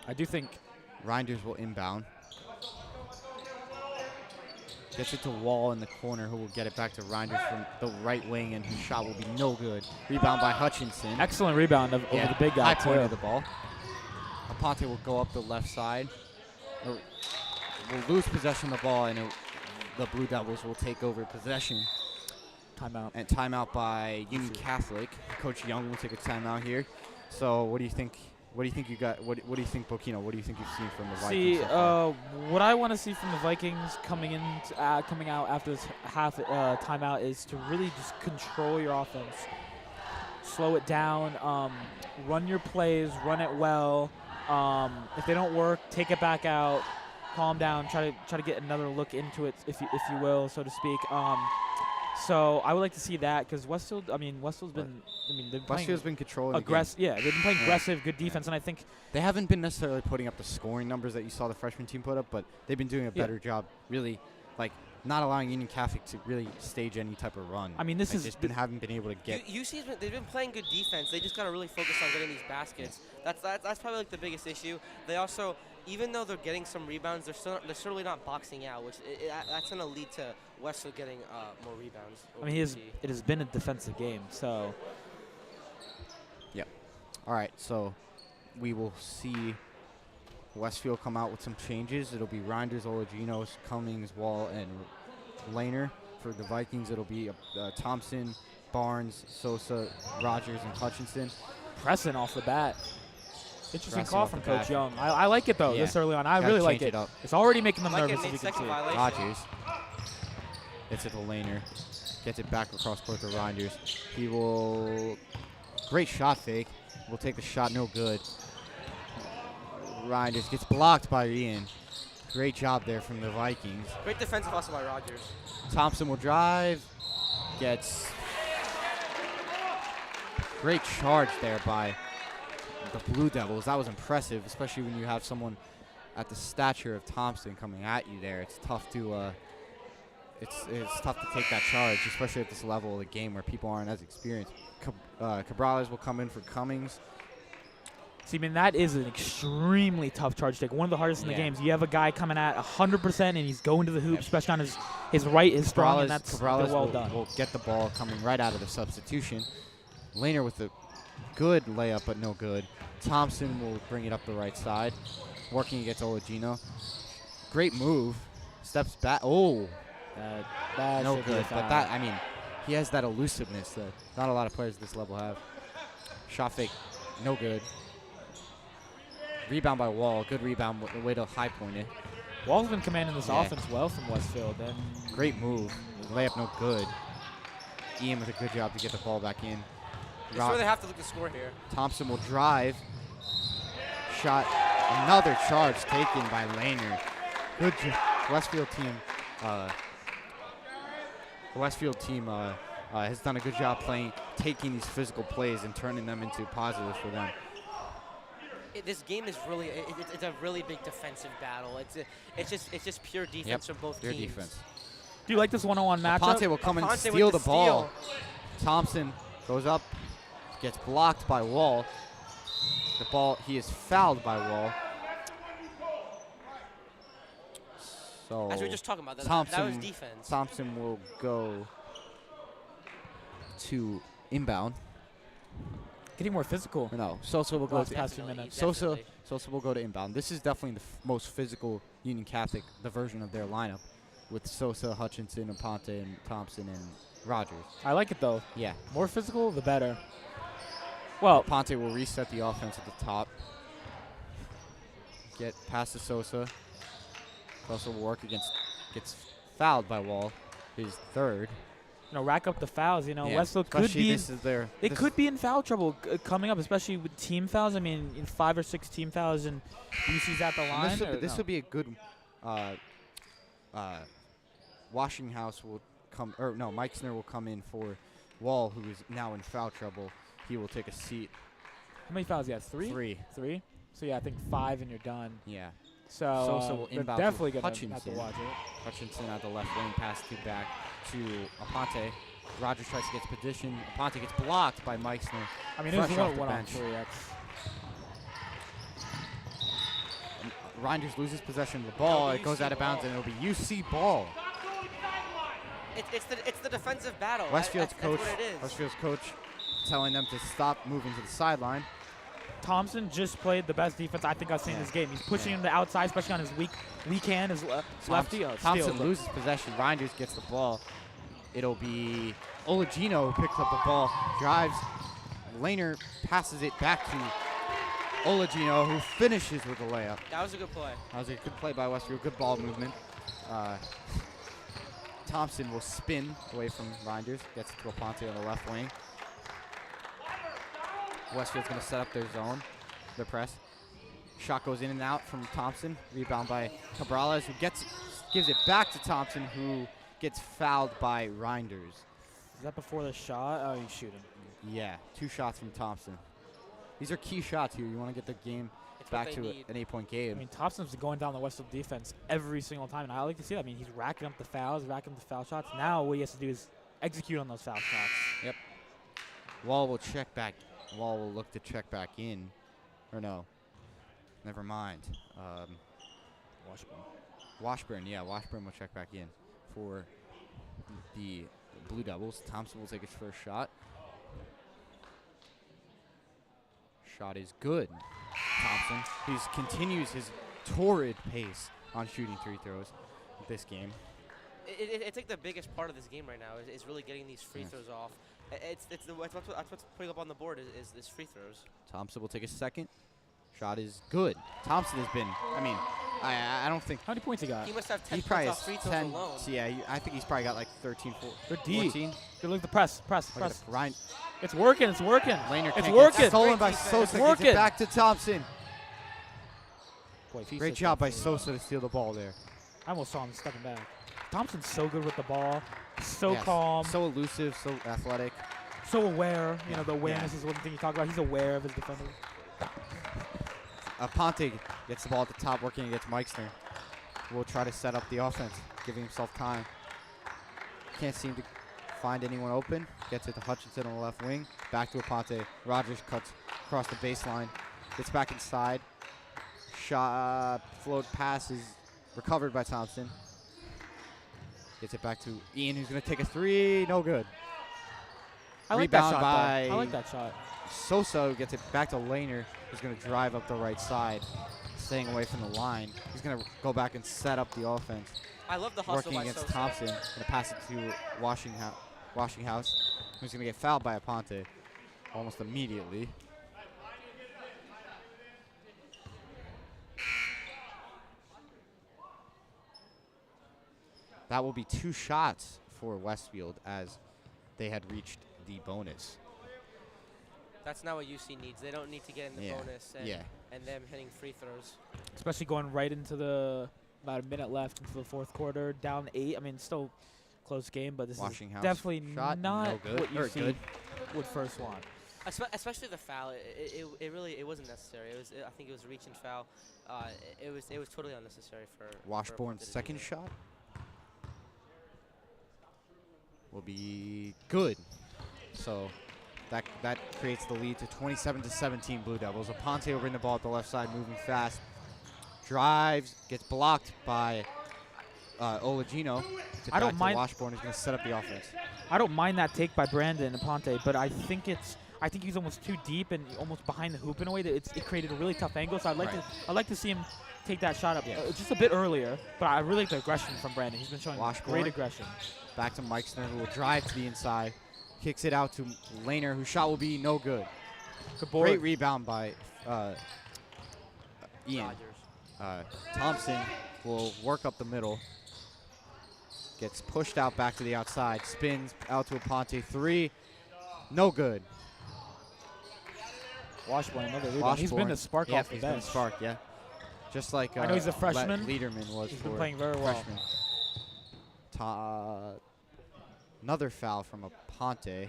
I do think Reinders will inbound. Gets it to Wall in the corner, who will get it back to Reinders from the right wing, and his shot will be no good. Rebound by Hutchinson. excellent rebound over the big guy, high point too. of the ball. Aponte will go up the left side. Will lose possession of the ball, and the Blue Devils will take over possession. Timeout. And timeout by Union Catholic. Coach Young will take a timeout here. So what do you think? What do you think you got? What do you think, Bokino? What do you think you've seen from the Vikings? See, so far? what I want to see from the Vikings coming out after this half timeout is to really just control your offense, slow it down, run your plays, run it well. If they don't work, take it back out, calm down, try to get another look into it, if you will, so to speak. So I would like to see that, because Westfield's been, they've Westfield's been controlling aggressive. Yeah, they've been playing aggressive, good defense, and I think they haven't been necessarily putting up the scoring numbers that you saw the freshman team put up, but they've been doing a better job, really, like not allowing Union Catholic to really stage any type of run. I mean, this is haven't been able to get. UC's they've been playing good defense. They just got to really focus on getting these baskets. That's probably like the biggest issue. They also, even though they're getting some rebounds, they're certainly not boxing out, which that's going to lead to Westfield getting more rebounds. I mean, it has been a defensive game, so. Yep. All right, so we will see Westfield come out with some changes. It'll be Reinders, Olaginos, Cummings, Wall, and Laner. For the Vikings, it'll be Thompson, Barnes, Sosa, Rogers, and Hutchinson. Pressing off the bat. Interesting Pressing call off from the Coach bat. Young. I like it, though, this early on. I Gotta really like change it. up. It's already making them Like nervous, it, as you can second see. violation. Rogers gets it to Laner. Gets it back across court to Reinders. He will. Great shot fake. Will take the shot, no good. Reinders gets blocked by Ian. Great job there from the Vikings. Great defensive hustle by Rogers. Thompson will drive. Gets. Great charge there by the Blue Devils. That was impressive, especially when you have someone at the stature of Thompson coming at you there. It's tough to it's tough to take that charge, especially at this level of the game where people aren't as experienced. Cabrales will come in for Cummings. See, I mean, that is an extremely tough charge to take. One of the hardest in the games. You have a guy coming at 100%, and he's going to the hoop, especially on his right, his strong, and that's well done. Will get the ball coming right out of the substitution. Laner with a good layup, but no good. Thompson will bring it up the right side, working against Olagino. Great move. Steps back. Oh, That no should be a good. foul. But that, I mean, he has that elusiveness that not a lot of players at this level have. Shot fake, no good. Rebound by Wall. Good rebound. Way to high point it. Wall's been commanding this offense well from Westfield. And Great move. Layup no good. Ian with a good job to get the ball back in. That's where they have to look to score here. Thompson will drive. Shot. Another charge taken by Laner. Good Westfield team. The Westfield team has done a good job taking these physical plays and turning them into positives for them. This game is really it's a really big defensive battle. It's just pure defense from both Pure teams. defense. do you like this one-on-one matchup? Aponte will come and Aponte steal with the the ball. Thompson goes up, gets blocked by Wall. The ball, he is fouled by Wall. So As we were just talking about, that was defense. Thompson will go to inbound. Getting more physical. No, Sosa will go Last to past few Definitely, minutes. definitely. Sosa will go to inbound. This is definitely the most physical Union Catholic, the version of their lineup, with Sosa, Hutchinson, Aponte, and Thompson and Rogers. I like it, though. Yeah. More physical, the better. Well, Ponte will reset the offense at the top. Get past to Sosa. Sosa will work gets fouled by Wall. His third. rack up the fouls. Yeah, Westfield could especially be. This is their. They this could be in foul trouble coming up, especially with team fouls. I mean, in 5 or 6 team fouls, and UC's at the line. This would be a good. Washinghouse will come, or no, Meixner will come in for Wall, who is now in foul trouble. He will take a seat. How many fouls? Yeah, 3. 3. 3. So yeah, I think 5 and you're done. Yeah. So Sosa will they're inbound definitely to gonna have to Hutchinson. watch it. Hutchinson at the left wing, pass to back to Aponte. Rogers tries to get position. Aponte gets blocked by Meixner. I mean, it was Fresh off the one on bench. 3. Reinders loses possession of the ball. It goes out of bounds, and it'll be UC ball. It's the defensive battle. Westfield's That's coach. what it is. Westfield's coach telling them to stop moving to the sideline. Thompson just played the best defense I think I've seen in this game. He's pushing him to the outside, especially on his weak hand, his lefty. Thompson loses possession. Reinders gets the ball. It'll be Olagino who picks up the ball, drives. Laner passes it back to Olagino, who finishes with a layup. That was a good play. That was a good play by Westfield. Good ball movement. Thompson will spin away from Reinders. Gets it to Aponte on the left wing. Westfield's going to set up their zone, their press. Shot goes in and out from Thompson. Rebound by Cabrales, who gives it back to Thompson, who gets fouled by Reinders. Is that before the shot? Oh, he's shooting. Yeah, 2 shots from Thompson. These are key shots here. You want to get the game back to an 8-point game. I mean, Thompson's going down the Westfield defense every single time, and I like to see that. I mean, he's racking up the fouls, racking up the foul shots. Now what he has to do is execute on those foul shots. Yep. Wall will check back. Wall will look to check back in. Or no. Never mind. Washburn, yeah. Washburn will check back in for the Blue Devils. Thompson will take his first shot. Shot is good. Thompson, he continues his torrid pace on shooting 3 throws this game. It's like the biggest part of this game right now is really getting these free throws off. That's what's putting up on the board is free throws. Thompson will take a second. Shot is good. Thompson has been, I don't think. How many points he got? He must have 10 He probably points off free has throws 10. alone. So yeah, I think he's probably got like 13, Good D. 14. Good look at the press. Look at the It's working. It's working. Laner It's can't working. get stolen Great by defense. Sosa. It's Gives working. it back to Thompson. Boy, if he Great sits job up by for- Sosa to steal the ball there. I almost saw him stepping back. Thompson's so good with the ball. So Yes. calm. So elusive, so athletic. So aware. You Yeah. know, the awareness is one thing you talk about. He's aware of his defenders. Aponte gets the ball at the top, working against Meixner. Will try to set up the offense, giving himself time. Can't seem to find anyone open. Gets it to Hutchinson on the left wing. Back to Aponte. Rogers cuts across the baseline. Gets back inside. Shot, float pass is recovered by Thompson. Gets it back to Ian, who's going to take a 3. No good. I like that Rebound shot. by though. I like that shot. Sosa gets it back to Laner, who's going to drive up the right side, staying away from the line. He's going to go back and set up the offense. I love the hustle Working by against Sosa. Thompson. Going to pass it to Washinghouse, who's going to get fouled by Aponte almost immediately. That will be 2 shots for Westfield as they had reached the bonus. That's not what UC needs. They don't need to get in the Yeah. bonus and them hitting free throws. Especially going right into the about a minute left into the fourth quarter, down 8. I mean, still close game, but this is Washinghouse definitely shot, not no good. what Or UC good. would first want. Especially the foul. It really wasn't necessary. I think it was a reach and foul. It was totally unnecessary for Washburn's Aponte to do second that. shot will be good. So that creates the lead to 27-17 Blue Devils. Aponte will bring the ball at the left side, moving fast. Drives, gets blocked by Olagino. I don't mind- Washburn is going to set up the offense. I don't mind that take by Brandon Aponte, but I think he's almost too deep and almost behind the hoop in a way that it created a really tough angle. So I'd like to see him take that shot up just a bit earlier. But I really like the aggression from Brandon. He's been showing Washburn. great aggression. Back to Meixner, who will drive to the inside. Kicks it out to Laner, whose shot will be no good. Good board. Great rebound by Ian. Rogers. Thompson will work up the middle. Gets pushed out back to the outside. Spins out to Aponte. 3. No good. Washburn, another rebound. He's been a spark Yep, off the he's been a bench. spark, yeah. Just like I know he's a freshman. Lederman was He's for been playing very well. freshman. Another foul from Aponte.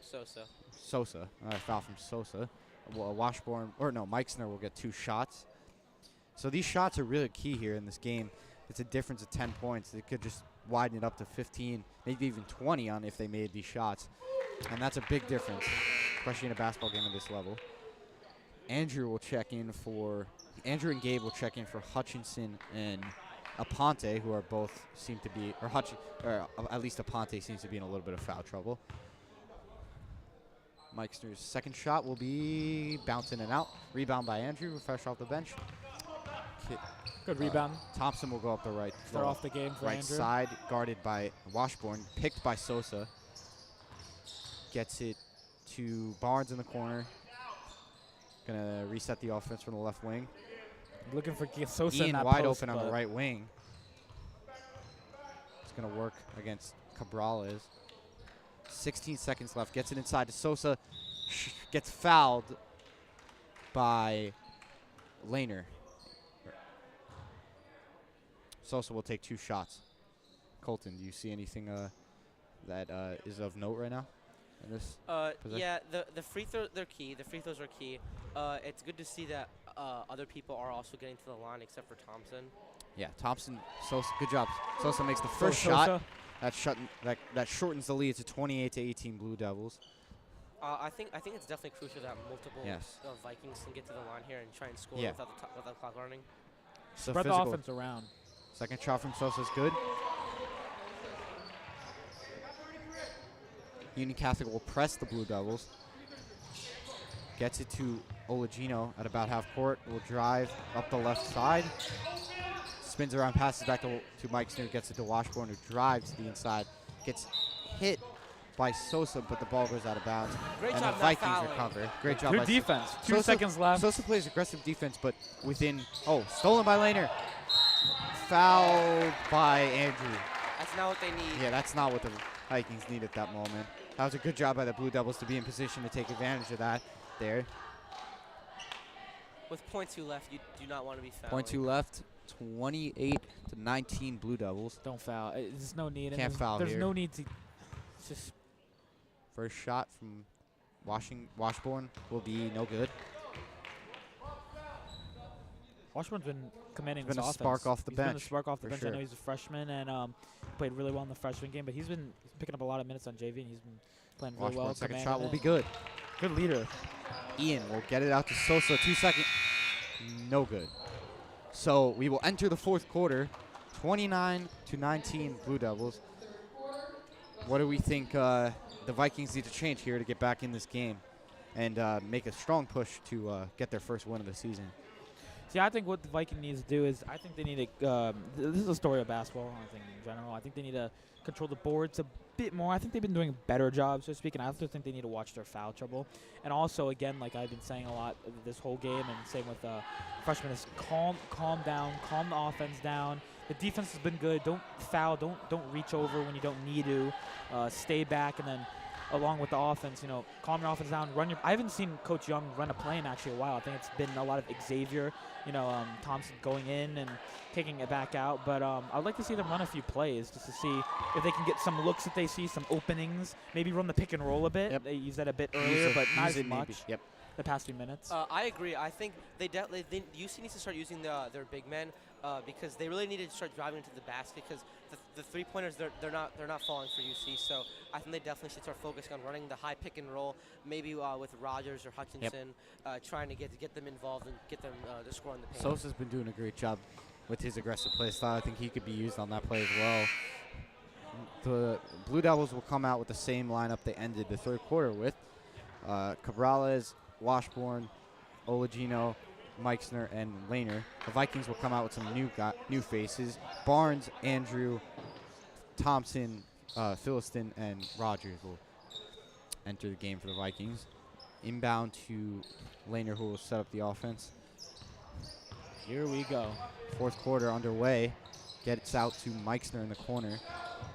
Sosa. Another foul from Sosa. Washburn, or no, Meixner will get 2 shots. So these shots are really key here in this game. It's a difference of 10 points. They could just widen it up to 15, maybe even 20 on if they made these shots. And that's a big difference, especially in a basketball game at this level. Andrew and Gabe will check in for Hutchinson and Aponte, who are both seem to be, or at least Aponte seems to be in a little bit of foul trouble. Meixner's second shot will be bouncing and out. Rebound by Andrew, fresh off the bench. Good rebound. Thompson will go up the right. Start off the game for right Andrew. side, guarded by Washburn, picked by Sosa. Gets it to Barnes in the corner. Gonna reset the offense from the left wing. Looking for Sosa in Ian that wide post, open on the but right wing. It's gonna work against Cabrales. 16 seconds left. Gets it inside to Sosa. Gets fouled by Lehner. Sosa will take 2 shots. Colton, do you see anything that is of note right now in this possession? Yeah, the free throws, they're key. The free throws are key. It's good to see that other people are also getting to the line except for Thompson. Yeah, Thompson, Sosa, good job. Sosa makes the Go first Sosa. shot. That shortens the lead to 28-18 Blue Devils. I think it's definitely crucial that multiple Yes. Vikings can get to the line here and try and score Yeah. without the clock running. So spread the physical. offense around. Second shot from Sosa is good. Union Catholic will press the Blue Devils. Gets it to Olagino at about half court. Will drive up the left side. Spins around, passes back to Meixner. Gets it to Washburn, who drives to the inside. Gets hit by Sosa, but the ball goes out of bounds. Great and job the not Vikings fouling. recover. Great job Good by defense. 2 Sosa- seconds left. Sosa plays aggressive defense, but within. Oh, stolen by Lehner. Fouled by Andrew. That's not what they need. Yeah, that's not what the Vikings need at that moment. That was a good job by the Blue Devils to be in position to take advantage of that there. With .2 left, you do not want to be fouling. .2 left, 28-19 Blue Devils. Don't foul. There's no need. and Can't there's, foul There's here. no need to. It's just First shot from Washburn will be no good. Washburn's been commanding He's been this a offense. spark off the He's been a bench, spark off the for bench. sure. I know he's a freshman and played really well in the freshman game, but he's been picking up a lot of minutes on JV and he's been playing really Washburn's well. second commanding shot will it. be good. Good leader. Ian will get it out to Sosa. 2 seconds. No good. So we will enter the fourth quarter. 29-19 Blue Devils. What do we think the Vikings need to change here to get back in this game and make a strong push to get their first win of the season? See, I think what the Viking needs to do is I think they need to this is a story of basketball, I think, in general. I think they need to control the boards a bit more. I think they've been doing a better job, so to speak, and I also think they need to watch their foul trouble. And also, again, like I've been saying a lot this whole game, and same with freshmen, is calm down, calm the offense down. The defense has been good. Don't foul. Don't reach over when you don't need to. Stay back, and then along with the offense, calm your offense down. I haven't seen Coach Young run a play in actually a while. I think it's been a lot of Xavier, Thompson going in and taking it back out. But I'd like to see them run a few plays just to see if they can get some looks that they see, some openings. Maybe run the pick and roll a bit. Yep. They used that a bit earlier, but not as much. Yep. The past few minutes. I agree. I think UC needs to start using their big men because they really need to start driving into the basket because the 3-pointers they're not falling for UC. So I think they definitely should start focusing on running the high pick and roll, maybe with Rogers or Hutchinson, trying to get them involved and get them to score in the paint. Sosa's been doing a great job with his aggressive play style. I think he could be used on that play as well. The Blue Devils will come out with the same lineup they ended the third quarter with. Cabrales, Washburn, Olagino, Meixner, and Lehner. The Vikings will come out with some new faces. Barnes, Andrew, Thompson, Philliston, and Rogers will enter the game for the Vikings. inbound to Laner, who will set up the offense. Here we go. Fourth quarter underway. Gets out to Meixner in the corner.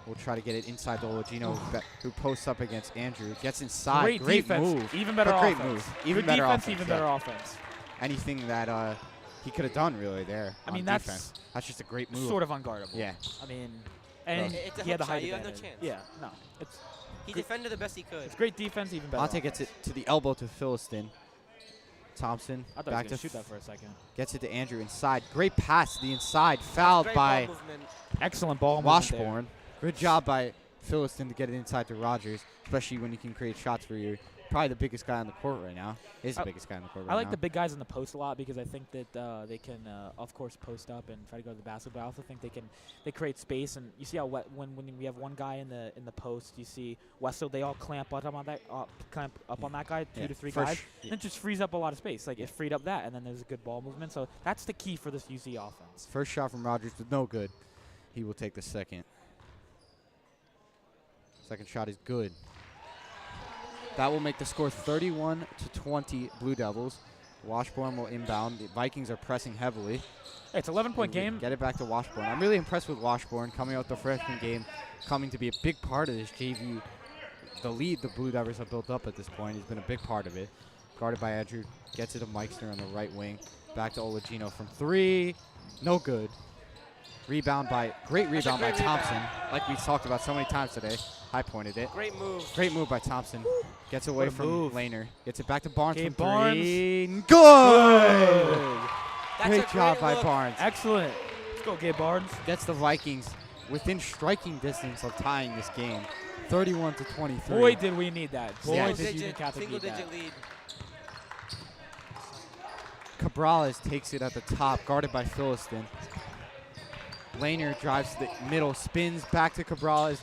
We'll try to get it inside to Olagino, who posts up against Andrew. Gets inside. Great defense. move. Even better But great offense. move. Even Good better defense, offense. even yeah. better offense. Anything that he could have done really there. I mean, on that's defense. That's just a great move. sort of unguardable. Yeah. I mean, and It's a he had the hook shot. height You have no advantage. chance. Yeah, no. It's He defended the best he could. it's great defense, even better. Monte gets it to the elbow to Philistine. Thompson I thought back he to was going to shoot that for a second. gets it to Andrew inside. Great pass to the inside. That's Fouled great by ball movement. Excellent ball movement there. Washburn. Good job by Philistine to get it inside to Rogers, especially when you can create shots for your probably the biggest guy on the court right now. Is the biggest guy on the court right I like now. the big guys in the post a lot because I think that they can, of course, post up and try to go to the basket. But I also think they create space. And you see how when we have one guy in the post, you see Westfield. They all clamp up on that on that guy, two to three guys. Yeah. And it just frees up a lot of space. Like it freed up that, and then there's a good ball movement. So that's the key for this UC offense. First shot from Rogers was no good. He will take the second. Second shot is good. That will make the score 31-20 Blue Devils. Washburn will inbound. The Vikings are pressing heavily. Hey, it's an 11-point game. Get it back to Washburn. I'm really impressed with Washburn coming out the freshman game, coming to be a big part of this JV. The lead the Blue Devils have built up at this point. He's been a big part of it. Guarded by Andrew. Gets it to Meixner on the right wing. Back to Olagino from three. No good. Great rebound by Thompson. Like we talked about so many times today. High pointed it. Great move. Great move by Thompson. Gets away What a from move. Laner. Gets it back to Barnes Gabe from Barnes. three. Good! That's Great a job by look. Barnes. Excellent. Let's go, Gabe Barnes. Gets the Vikings within striking distance of tying this game. 31-23. Boy, did we need that. Boy, Yeah. did Union Catholic Single need that. digit lead. Cabrales takes it at the top, guarded by Philistine. Laner drives to the middle, spins back to Cabrales.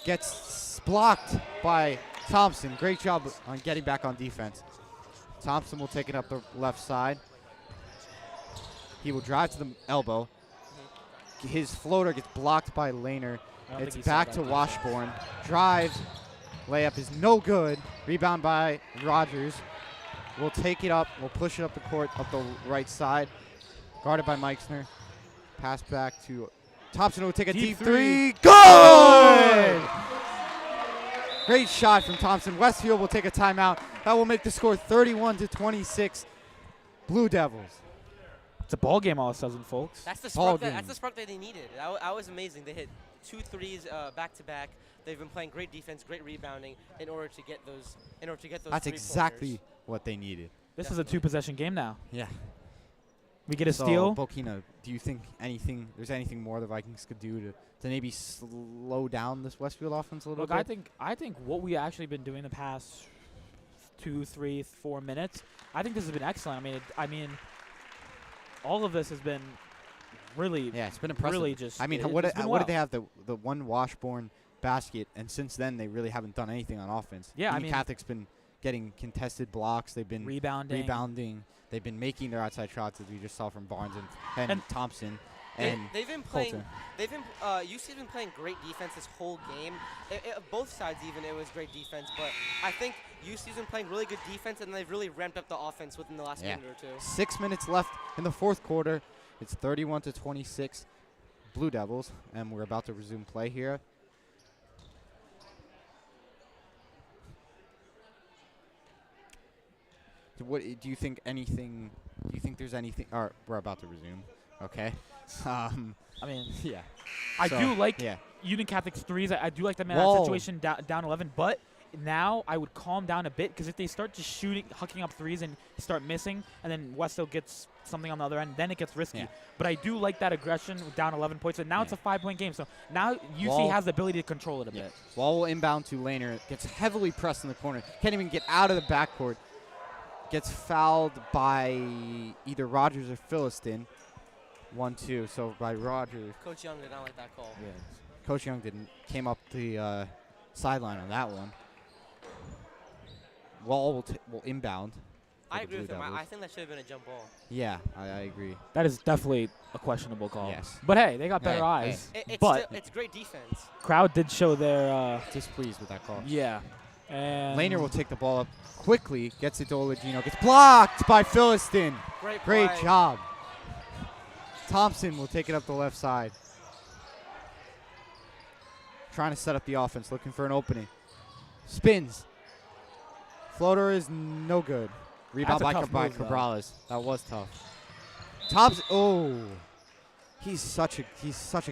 Gets blocked by Thompson. Great job on getting back on defense. Thompson will take it up the left side. He will drive to the elbow. His floater gets blocked by Laner. I don't It's think he saw back that to defense. Washburn. Drives. Layup is no good. Rebound by Rogers. We'll take it up. We'll push it up the court, up the right side. Guarded by Meixner. Pass back to Thompson, who will take a deep three. Good! Great shot from Thompson. Westfield will take a timeout. That will make the score 31-26. Blue Devils. It's a ball game all of a sudden, folks. That's the Ball spark. That's game. the spark that they needed. That was amazing. They hit 2 threes back to back. They've been playing great defense, great rebounding in order to get those. That's exactly what they needed. This is a 2-possession game now. Yeah. We get a So, steal. Bokina, do you think there's anything more the Vikings could do to maybe slow down this Westfield offense a little Look, bit? I think what we actually been doing the past 2, 3, 4 minutes, I think this has been excellent. I mean, all of this has been really, Yeah, it's been impressive. really just. I mean, it's what been did well. they have? The one Washburn basket, and since then they really haven't done anything on offense. Yeah, I Union mean- Catholic's been getting contested blocks. They've been rebounding. They've been making their outside shots, as we just saw from Barnes and Thompson. And They've been playing. Coulter. They've been. UC's been playing great defense this whole game. Both sides, even it was great defense. But I think UC's been playing really good defense, and they've really ramped up the offense within the last minute or two. 6 minutes left in the fourth quarter. It's 31-26 Blue Devils, and we're about to resume play here. What do you think? Anything? Do you think there's anything? Or we're about to resume. Okay. I mean, Yeah. I So, do like Yeah. Union Catholic's threes. I do like them in Whoa. that situation down 11. But now I would calm down a bit because if they start just hucking up threes and start missing, and then Westfield gets something on the other end, then it gets risky. Yeah. But I do like that aggression down 11 points. And now it's Yeah. a 5-point game. So now UC Wall- has the ability to control it a bit. Wall will inbound to Laner. Gets heavily pressed in the corner. Can't even get out of the backcourt. Gets fouled by either Rogers or Philistine. 1-2. So by Rogers. Coach Young did not like that call. Yeah. Coach Young didn't. Came up the sideline on that one. Wall will inbound. for I the agree Blue with him. Devils. I think that should have been a jump ball. Yeah, I agree. That is definitely a questionable call. Yes. But hey, they got better Hey, eyes. It's But still, it's great defense. crowd did show their, Displeased with that call. yeah. And Laner will take the ball up quickly, gets it to Olagino, gets blocked by Philistine. Great Great play. job. Thompson will take it up the left side. Trying to set up the offense, looking for an opening. Spins. Floater is no good. Rebound That's a by tough move, though. Cabrales. That was tough. Thompson, oh. He's such a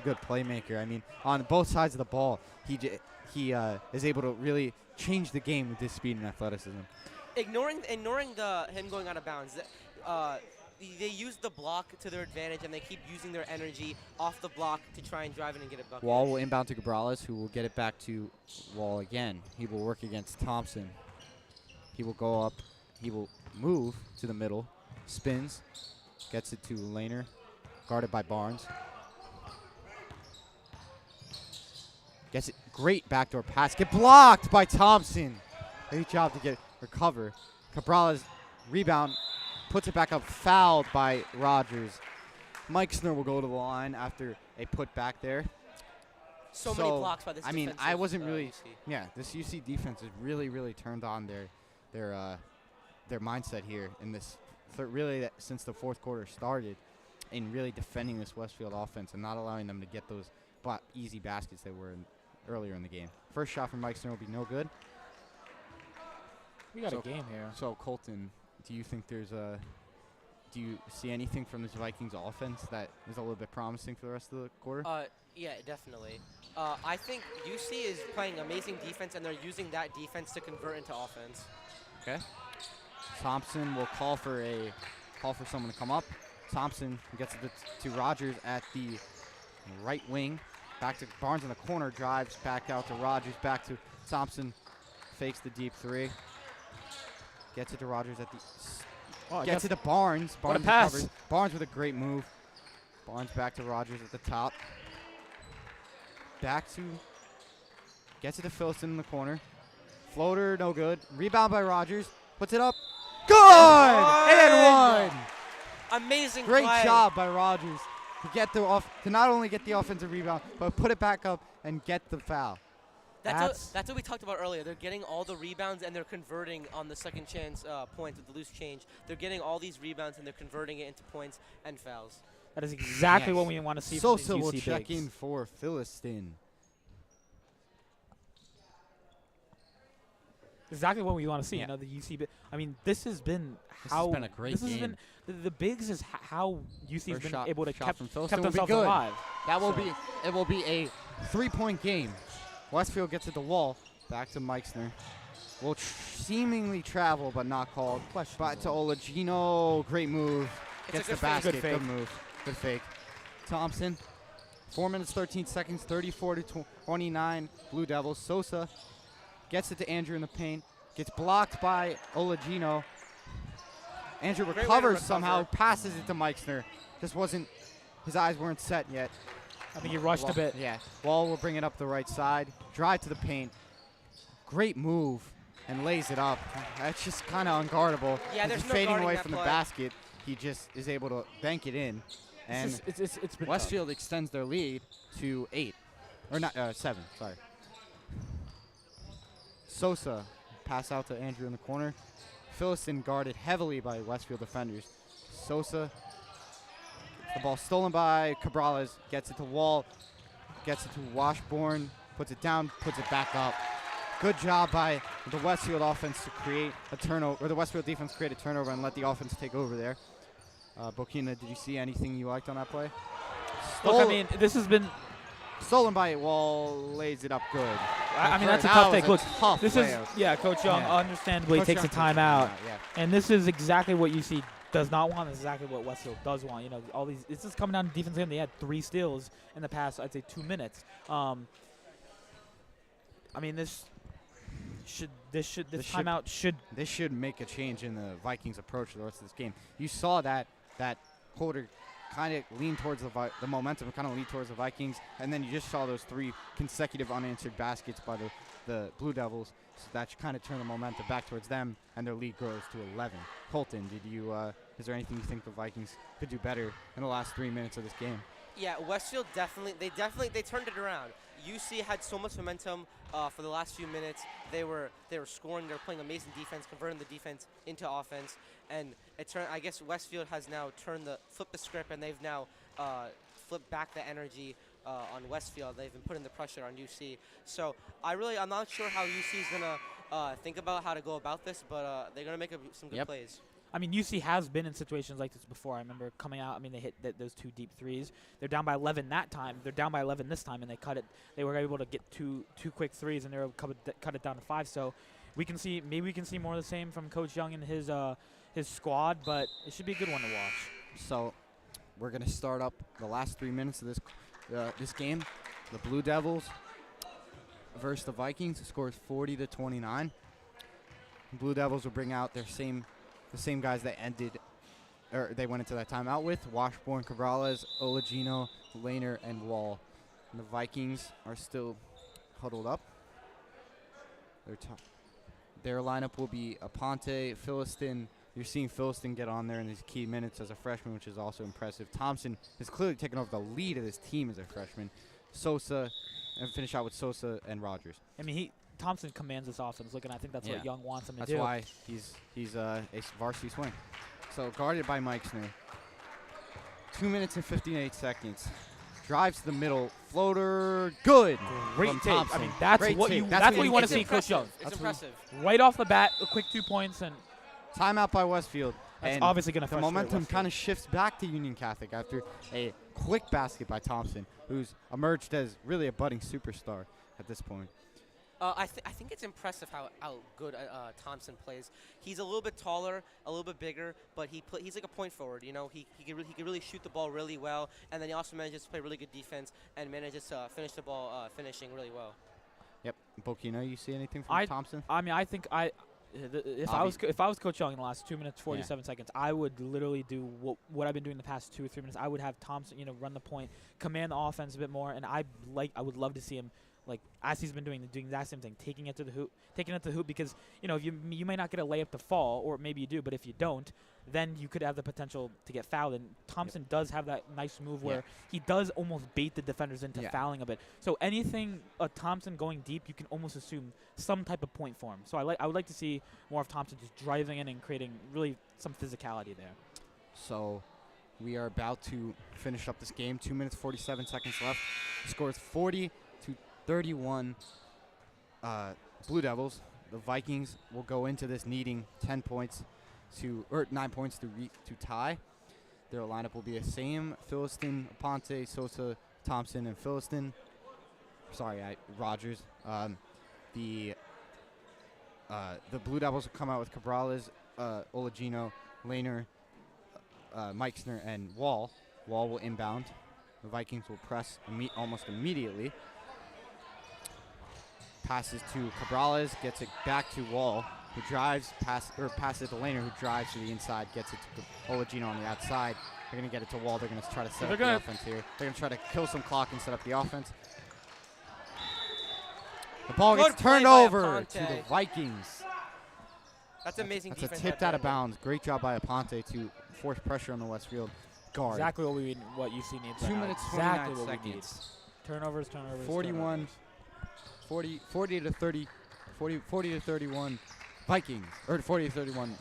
good playmaker. I mean, on both sides of the ball, he is able to really change the game with his speed and athleticism. Ignoring him going out of bounds. They use the block to their advantage, and they keep using their energy off the block to try and drive it and get it bucket. Wall will inbound to Cabrales, who will get it back to Wall again. He will work against Thompson. He will go up. He will move to the middle. Spins. Gets it to Laner. Guarded by Barnes. Gets it. Great backdoor pass. Get blocked by Thompson. Great job to recover. Cabrales rebound. Puts it back up. Fouled by Rogers. Meixner will go to the line after a put back there. So many blocks by this I mean, I defensive, wasn't really. UC. Yeah, this UC defense has really turned on their mindset here in this. Since the fourth quarter started, in really defending this Westfield offense and not allowing them to get those easy baskets they were in earlier in the game. First shot from Meixner will be no good. We got a game here. So Colton, do you think do you see anything from this Vikings offense that is a little bit promising for the rest of the quarter? Yeah, definitely. I think UC is playing amazing defense, and they're using that defense to convert into offense. Okay. Thompson will call for someone to come up. Thompson gets it to Rogers at the right wing. Back to Barnes in the corner, drives back out to Rogers, back to Thompson, fakes the deep three. Gets it to Rogers at the gets it to Barnes. What a Barnes pass. recovers. Barnes with a great move. Barnes back to Rogers at the top. Gets it to Philston in the corner. Floater, no good. Rebound by Rogers. Puts it up. Good! And one! Amazing Great play. job by Rogers to not only get the offensive rebound, but put it back up and get the foul. That's what we talked about earlier. They're getting all the rebounds, and they're converting on the second chance points with the loose change. They're getting all these rebounds, and they're converting it into points and fouls. That is exactly what we want to see from these Sosa will UC check bigs. in for Philistine. Exactly what we want to see. Yeah. You know, the UC. I mean, this has been This how has been a great this has game. been the bigs is how UC has First been able to shot from Philistine kept will be themselves good. alive. It will be a 3-point game. Westfield gets at the wall. Back to Meixner. Will seemingly travel, but not called. Back to Olagino. Great move. It's Gets a the good fake. basket. Good fake. Good move. Good fake. Thompson. 4 minutes, 13 seconds, 34-29. Blue Devils. Sosa gets it to Andrew in the paint. Gets blocked by Olagino. Andrew Great way to recovers recover. somehow. Passes it to Meixner. His eyes weren't set yet. I think he rushed a bit. Yeah. Wall will bring it up the right side. Drive to the paint. Great move. And lays it up. That's just kind of unguardable. Yeah, As there's he's no fading guarding away that from the play. basket. He just is able to bank it in. And It's been Westfield extends their lead to 8. Or not 7, sorry. Sosa pass out to Andrew in the corner. Philistine guarded heavily by Westfield defenders. Sosa, the ball stolen by Cabrales, gets it to Wall, gets it to Washburn, puts it down, puts it back up. Good job by the Westfield offense to create a turnover, or the Westfield defense create a turnover and let the offense take over there. Bokina, did you see anything you liked on that play? Look, I mean, this has been. Stolen by Wall, lays it up good. I mean, that's a That tough was take. Look, tough this is layup. Coach Young Yeah. understandably Coach takes a Young takes a timeout, yeah. and this is exactly what UC does not want. This is exactly what Westfield does want. You know, all these. This is coming down to defense game. They had 3 steals in the past, I'd say, 2 minutes. I mean, this timeout should. This should make a change in the Vikings' approach to the rest of this game. You saw that quarter kind of lean towards the momentum, kind of lean towards the Vikings, and then you just saw those 3 consecutive unanswered baskets by the Blue Devils. So that should kind of turn the momentum back towards them, and their lead grows to 11. Colton, is there anything you think the Vikings could do better in the last 3 minutes of this game? Yeah, Westfield they turned it around. UC had so much momentum for the last few minutes. They were scoring. They were playing amazing defense, converting the defense into offense, and it turned. I guess Westfield has now flipped the script, and they've now flipped back the energy on Westfield. They've been putting the pressure on UC. So I'm not sure how UC is gonna think about how to go about this, but they're gonna make some good plays. I mean, UC has been in situations like this before. I remember coming out. I mean, they hit those 2 deep threes. They're down by 11 that time. They're down by 11 this time, and they cut it. They were able to get two quick threes, and they were able to cut it down to 5. So maybe we can see more of the same from Coach Young and his squad. But it should be a good one to watch. So we're gonna start up the last 3 minutes of this game. The Blue Devils versus the Vikings. The score is 40-29. Blue Devils will bring out the same guys that they went into that timeout with: Washburn, Cabrales, Olagino, Lehner, and Wall. And the Vikings are still huddled up. Their lineup will be Aponte, Philistine. You're seeing Philistine get on there in these key minutes as a freshman, which is also impressive. Thompson has clearly taken over the lead of this team as a freshman. Sosa, and finish out with Sosa and Rogers. I mean, Thompson commands this offense. Look, and I think that's what Young wants him to do. That's why he's a varsity swing. So guarded by Meixner. 2 minutes and 58 seconds. Drives to the middle. Floater. Good. Great from tape. Thompson. I mean, that's Great what tape. you want to see, impressive. Coach Young. It's impressive. Right off the bat, a quick 2 points, and Timeout by Westfield. that's and obviously going to the momentum kind of shifts back to Union Catholic after a quick basket by Thompson, who's emerged as really a budding superstar at this point. I think it's impressive how good Thompson plays. He's a little bit taller, a little bit bigger, but he's like a point forward. You know, he can really shoot the ball really well, and then he also manages to play really good defense and manages to finish the ball finishing really well. Yep. Bokino, you see anything from Thompson? I mean, I think if I was Coach Young in the last 2 minutes 47 seconds, I would literally do what I've been doing the past 2 or 3 minutes. I would have Thompson, run the point, command the offense a bit more, and I would love to see him, like as he's been doing that same thing, taking it to the hoop, because if you may not get a layup to fall, or maybe you do, but if you don't, then you could have the potential to get fouled. And Thompson does have that nice move where he does almost bait the defenders into fouling a bit. So anything Thompson going deep, you can almost assume some type of point for him. So I would like to see more of Thompson just driving in and creating really some physicality there. So we are about to finish up this game. 2 minutes 47 seconds left. The score is 40-31. Blue Devils. The Vikings will go into this needing 9 points to tie. Their lineup will be the same: Philistine, Aponte, Sosa, Thompson, and Philistine. Rogers. The Blue Devils will come out with Cabrales, Olagino, Lehner, Meixner, and Wall. Wall will inbound. The Vikings will press almost immediately. Passes to Cabrales, gets it back to Wall, who drives, passes to Lehner, who drives to the inside, gets it to Olagino on the outside. They're going to get it to Wall. They're going to try to set up the offense here. They're going to try to kill some clock and set up the offense. The ball gets turned over to the Vikings. That's amazing defense. That's a tipped out of bounds. Great job by Aponte to force pressure on the Westfield guard. Exactly what what UC needs. 2 minutes, 29 seconds. Turnovers. 40 to 31 Vikings, or 40 to 31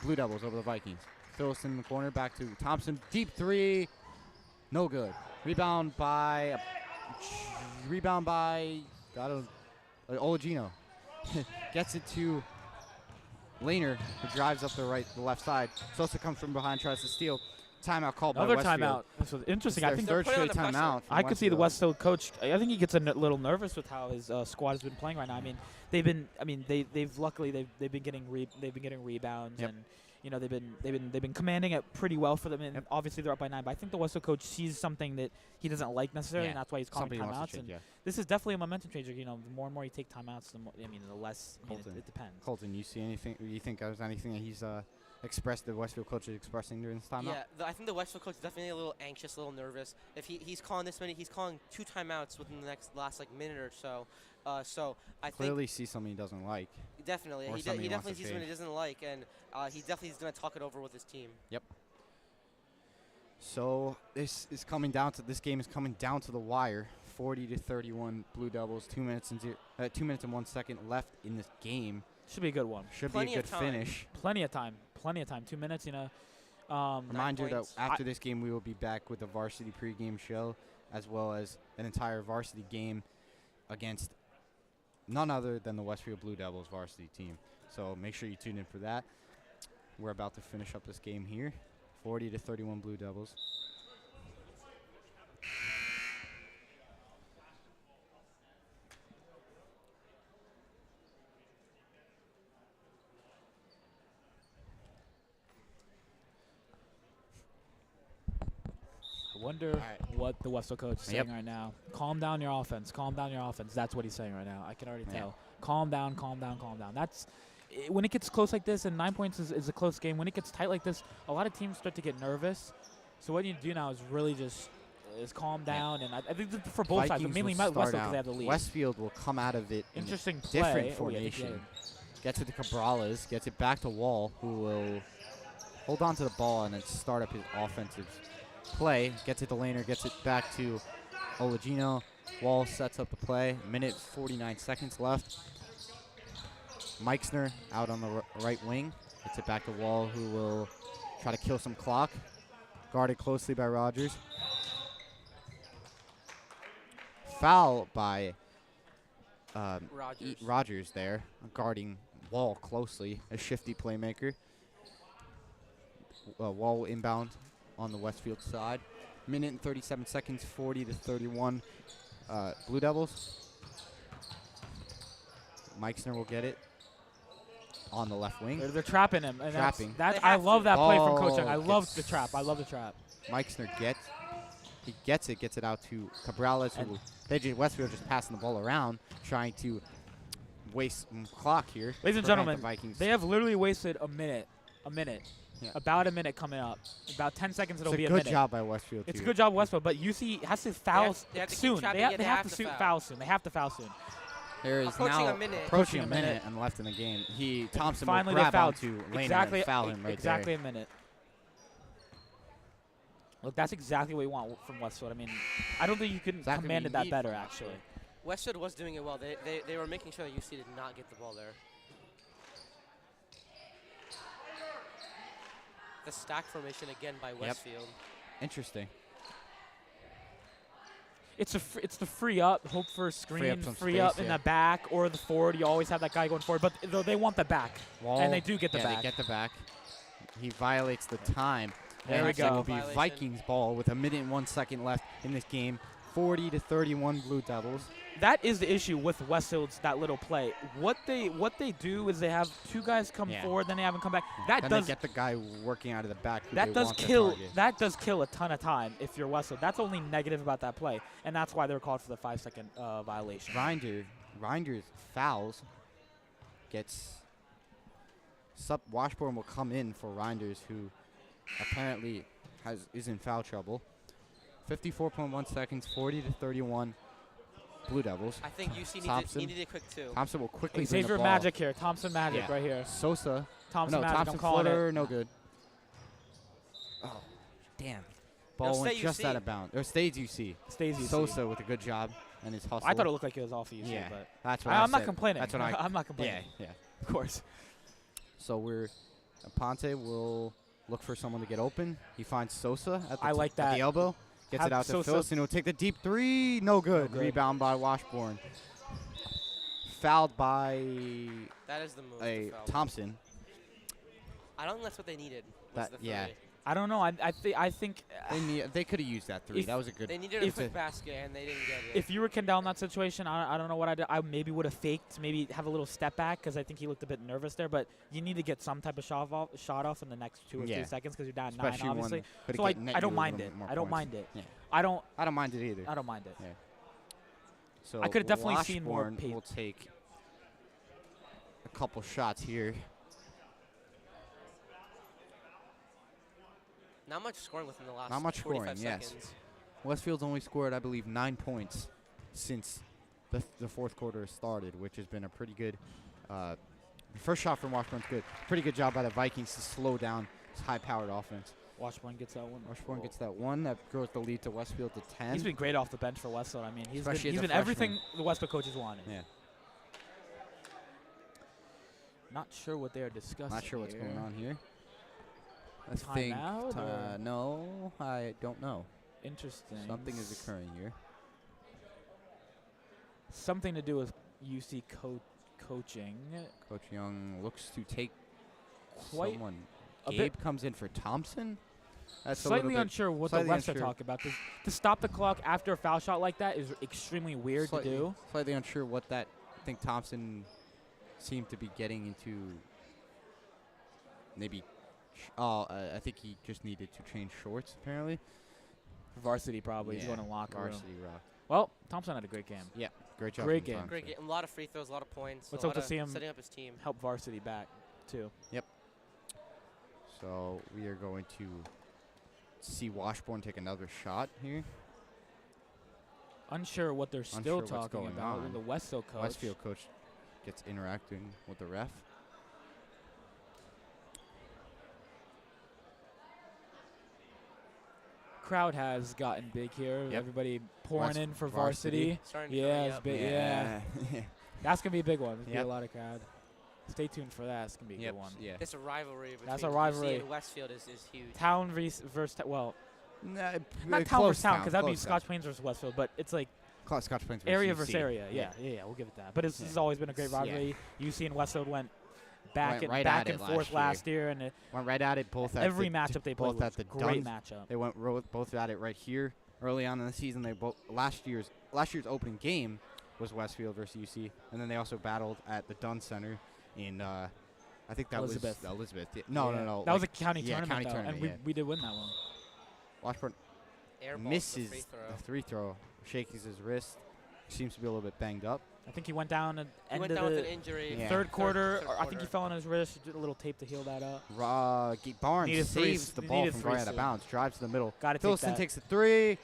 Blue Devils over the Vikings. Philistine in the corner, back to Thompson, deep three, no good. Rebound by Olagino. Gets it to Lehner, who drives up the left side. Sosa comes from behind, tries to steal. Timeout called by Westfield. Another timeout. This was interesting. I think third straight timeout. I could see the Westfield coach. I think he gets a little nervous with how his squad has been playing right now. I mean, they've been getting rebounds, and they've been commanding it pretty well for them. And obviously they're up by 9. But I think the Westfield coach sees something that he doesn't like necessarily, and that's why he's calling timeouts. And this is definitely a momentum changer. The more and more you take timeouts, the less. It depends. Colton, you see anything? You think there's anything that he's expressed, the Westfield coach is expressing during this timeout? Yeah, I think the Westfield coach is definitely a little anxious, a little nervous. If he's calling this many, he's calling 2 timeouts within the last minute or so. So I clearly see something he doesn't like. Definitely, he definitely sees something he doesn't like, and he definitely is going to talk it over with his team. Yep. So this game is coming down to the wire. 40-31 Blue Devils. 2 minutes and 1 second left in this game. Should be a good one. Should Plenty be a of good time. finish. Plenty of time. 2 minutes, Reminder that points. after this game, we will be back with a varsity pregame show, as well as an entire varsity game against none other than the Westfield Blue Devils varsity team. So make sure you tune in for that. We're about to finish up this game here. 40-31 Blue Devils. I wonder Alright. what the Westfield coach is Yep. saying right now. Calm down your offense. Calm down your offense. That's what he's saying right now. I can already Yeah. tell. Calm down, calm down, calm down. When it gets close like this, and 9 points is a close game, when it gets tight like this, a lot of teams start to get nervous. So what you do now is really just calm down. And I think this is for both sides, but Vikings mainly will Westfield start because they out. have the lead. Westfield will come out of it in Interesting a play. different Oh, yeah, formation. Gets it to Cabrales, gets it back to Wall, who will hold on to the ball and then start up his offensive play. Gets it to Laner, gets it back to Olagino. Wall sets up the play. Minute 49 seconds left. Meixner out on the right wing. Gets it back to Wall, who will try to kill some clock. Guarded closely by Rogers. Foul by Rogers there, guarding Wall closely, a shifty playmaker. Wall inbound on the Westfield side. Minute and 37 seconds, 40-31 Blue Devils. Meixner will get it on the left wing. They're trapping him. And Trapping. I love that play from Ball coaching. I love the gets- trap. I love the trap. Meixner gets it out to Cabrales, who Westfield just passing the ball around, trying to waste some clock here. Ladies and prevent gentlemen, the Vikings. they have literally wasted a minute. Yeah. About a minute coming up. About 10 seconds, it'll It's be a a good minute. job by Westfield. It's a too. good job, Westfield, but UC has to foul they have to keep soon. trapping, They yeah, have to foul soon. They have to foul soon. There is Approaching now a minute. approaching a Approaching a minute. minute and left in the game. Thompson Finally, will they grab fouled. onto Laner Exactly, and foul him right exactly there. a minute. Look, that's exactly what you want from Westfield. I mean, I don't think you could Exactly what commanded you that need better, from actually. Westfield was doing it well. They were making sure that UC did not get the ball there. The stack formation again by Westfield. Interesting. It's the free up, hope for a screen, some free space, up in yeah. the back or the forward. You always have that guy going forward, but they want the back, Wall, and they do get the yeah, back. they get the back. He violates the time. There and we it go. will be Violation. Vikings ball with a minute and 1 second left in this game. 40-31 Blue Devils. That is the issue with Westfield's that little play. What they do is they have two guys come Yeah. forward, then they have them come back. That Then does they get the guy working out of the back. Who that they does want to kill target. that does kill a ton of time if you're Westfield. That's only negative about that play, and that's why they're called for the 5-second violation. Reinders fouls. Gets Washburn will come in for Reinders, who apparently is in foul trouble. 54.1 seconds, 40-31 Blue Devils. I think UC Thompson. needed it quick too. Thompson will quickly bring the Xavier ball. Magic here, Thompson Magic Yeah. right here. Sosa. Thompson Magic, Thompson I'm calling footer, it. no good. Oh, damn. It'll Ball went stay just UC. out of bounds. Or stays UC. Stays UC. Sosa with a good job and his hustle. I thought it looked like it was off UC, Yeah, but that's what I'm not said. complaining. That's what I. I'm not Yeah, complaining. yeah. Of course. So Ponte will look for someone to get open. He finds Sosa at the, I like at that. the elbow. Gets Have it out to Sosa- Phillips, and he'll take the deep three. No good. No good. Rebound by Washburn. Fouled by That is the move. a the foul. Thompson. I don't think that's what they needed. Was That- the yeah. three. I don't know. I think They could have used that three. If- That was a good. They needed a if quick it- basket and they didn't get it. if you were Kendall in that situation, I don't know what I did. I maybe would have faked, maybe have a little step back because I think he looked a bit nervous there. But you need to get some type of shot off in the next 2 or Yeah. 3 seconds because you're down Especially 9, when obviously. could've So get net I you don't a mind little it. bit more I don't points. mind it. Yeah. I don't I don't mind it either. mind it. So I could've definitely seen more Washburn pace. will take a couple shots here. Not much scoring within the last Not much 45 scoring, yes. seconds. Westfield's only scored, I believe, 9 points since the fourth quarter has started, which has been a pretty good. First shot from Washburn's good. Pretty good job by the Vikings to slow down this high-powered offense. Washburn gets that one. Washburn gets that one. That grows the lead to Westfield to 10. He's been great off the bench for Westfield. I mean, he's Especially as been a everything the Westfield coaches wanted. Yeah. Not sure what they're discussing. Not sure what's going on here. I Time think. out, or? No, I don't know. Interesting. Something is occurring here. Something to do with UC coaching. Coach Young looks to take Quite someone. a Gabe bit- comes in for Thompson. That's a little Slightly bit unsure what the slightly refs are unsure. talking about. To stop the clock after a foul shot like that is extremely weird to do. Slightly unsure what that. I think Thompson seemed to be getting into. Maybe. I think he just needed to change shorts. Apparently. Varsity probably. He's Yeah, going to locker room. Varsity rock. Well, Thompson had a great game. Yeah, great job. Great from game. Thompson. Great game. A lot of free throws, a lot of points. Let's a hope lot to see of him setting up his team. Help Varsity back, too. So we are going to see Washburn take another shot here. Unsure what they're Unsure still what's talking going about. on. The Westfield coach. Westfield coach gets interacting with the ref. Crowd has gotten big here. Yep. Everybody pouring West in for varsity. Varsity. Starting to Yeah, hurry it's up. big. Yeah. That's going to be a big one. There's going to Yep. be a lot of crowd. Stay tuned for that. It's going to be a good one. Yeah. This rivalry between That's a UC rivalry. and Westfield is huge. Town versus, well, Nah, not town versus town, because that'd be Scotch Plains versus Westfield, but it's like Scotch Plains area UC. versus area. Yeah, we'll give it that. But this Yeah. has always been a great Yeah. rivalry. UC and Westfield went back Went and right back at and it forth last year, and Went right at it. Both at every the matchup they played both was at the a great Duns. matchup. They went both at it right here early on in the season. They both last year's opening game was Westfield versus UC, and then they also battled at the Dunn Center in I think that Elizabeth. was Elizabeth. Yeah. No. That was a county yeah, tournament, county though, tournament, and yeah. we did win that one. Washburn Air balls misses the free throw. the free throw, shakes his wrist. Seems to be a little bit banged up. I think he went down at He end went of down with an the injury. Yeah. third quarter. third Or I think he quarter. fell on his wrist. Did a little tape to heal that up. Barnes Needed saves threes- the ball needed from going threes out of soon. bounds. Drives to the middle. Got to take Philson that. takes a three.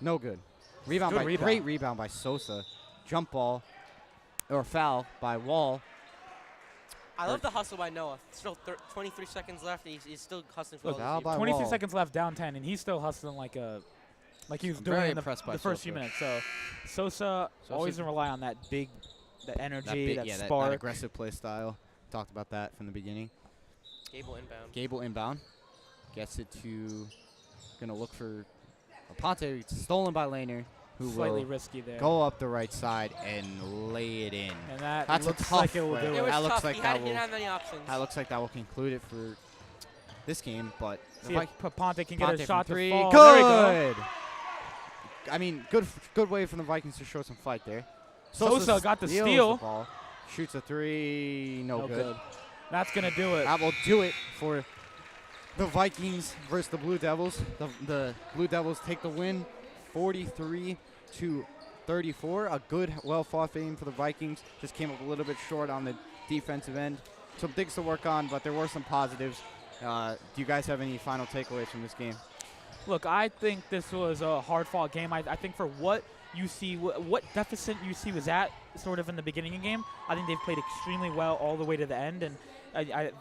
No good. Rebound Good by rebound. great rebound by Sosa. Jump ball or foul by Wall. I love the hustle by Noah. Still 23 seconds left. He's still hustling for Look, all how the about 23 Wall. seconds left, down 10, and he's still hustling like he was I'm doing very in impressed by the first few Sosa. minutes. So Sosa always gonna rely on that energy, that that spark. aggressive play style. Talked about that from the beginning. Gable inbound. Gable inbound. Gets it to. Gonna look for Aponte. It's stolen by Laner, who Slightly will risky there. go up the right side and lay it in. And that That's a looks tough like it will play. do It it. was That looks tough. like he that didn't will- have many options. That looks like that will conclude it for this game, but the See if Ponte can get Ponte a from shot three. to fall. There we go. Good. I mean, good way for the Vikings to show some fight there. Sosa got the steals steal. The ball, shoots a three. No good. That's gonna do it. That will do it for the Vikings versus the Blue Devils. The Blue Devils take the win, 43-34. A good, well-fought game for the Vikings. Just came up a little bit short on the defensive end. Some things to work on, but there were some positives. Do you guys have any final takeaways from this game? Look, I think this was a hard-fought game. I think for what UC, what deficit UC was at sort of in the beginning of the game, I think they've played extremely well all the way to the end. And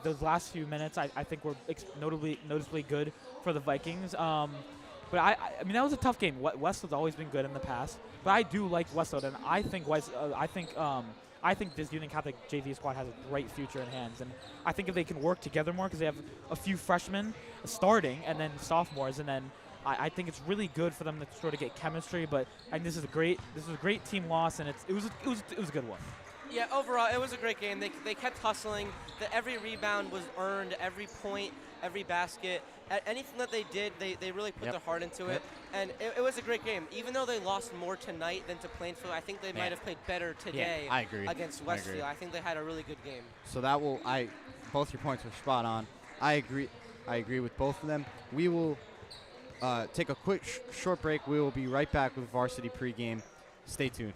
those last few minutes, I think were noticeably good for the Vikings. But I mean, that was a tough game. Westfield's always been good in the past, but I do like Westfield, and I think this Union Catholic JV squad has a great future in hands. And I think if they can work together more, because they have a few freshmen starting and then sophomores, and then I think it's really good for them to sort of get chemistry. But I think this is a great team loss, and it was a good one. Yeah, overall, it was a great game. They kept hustling. Every rebound was earned, every point, every basket. Anything that they did, they really put their heart into it. And it was a great game. Even though they lost more tonight than to Plainfield, I think they might have played better today I agree. against Westfield. I think they had a really good game. So both your points were spot on. I agree with both of them. We will take a quick short break. We will be right back with varsity pregame. Stay tuned.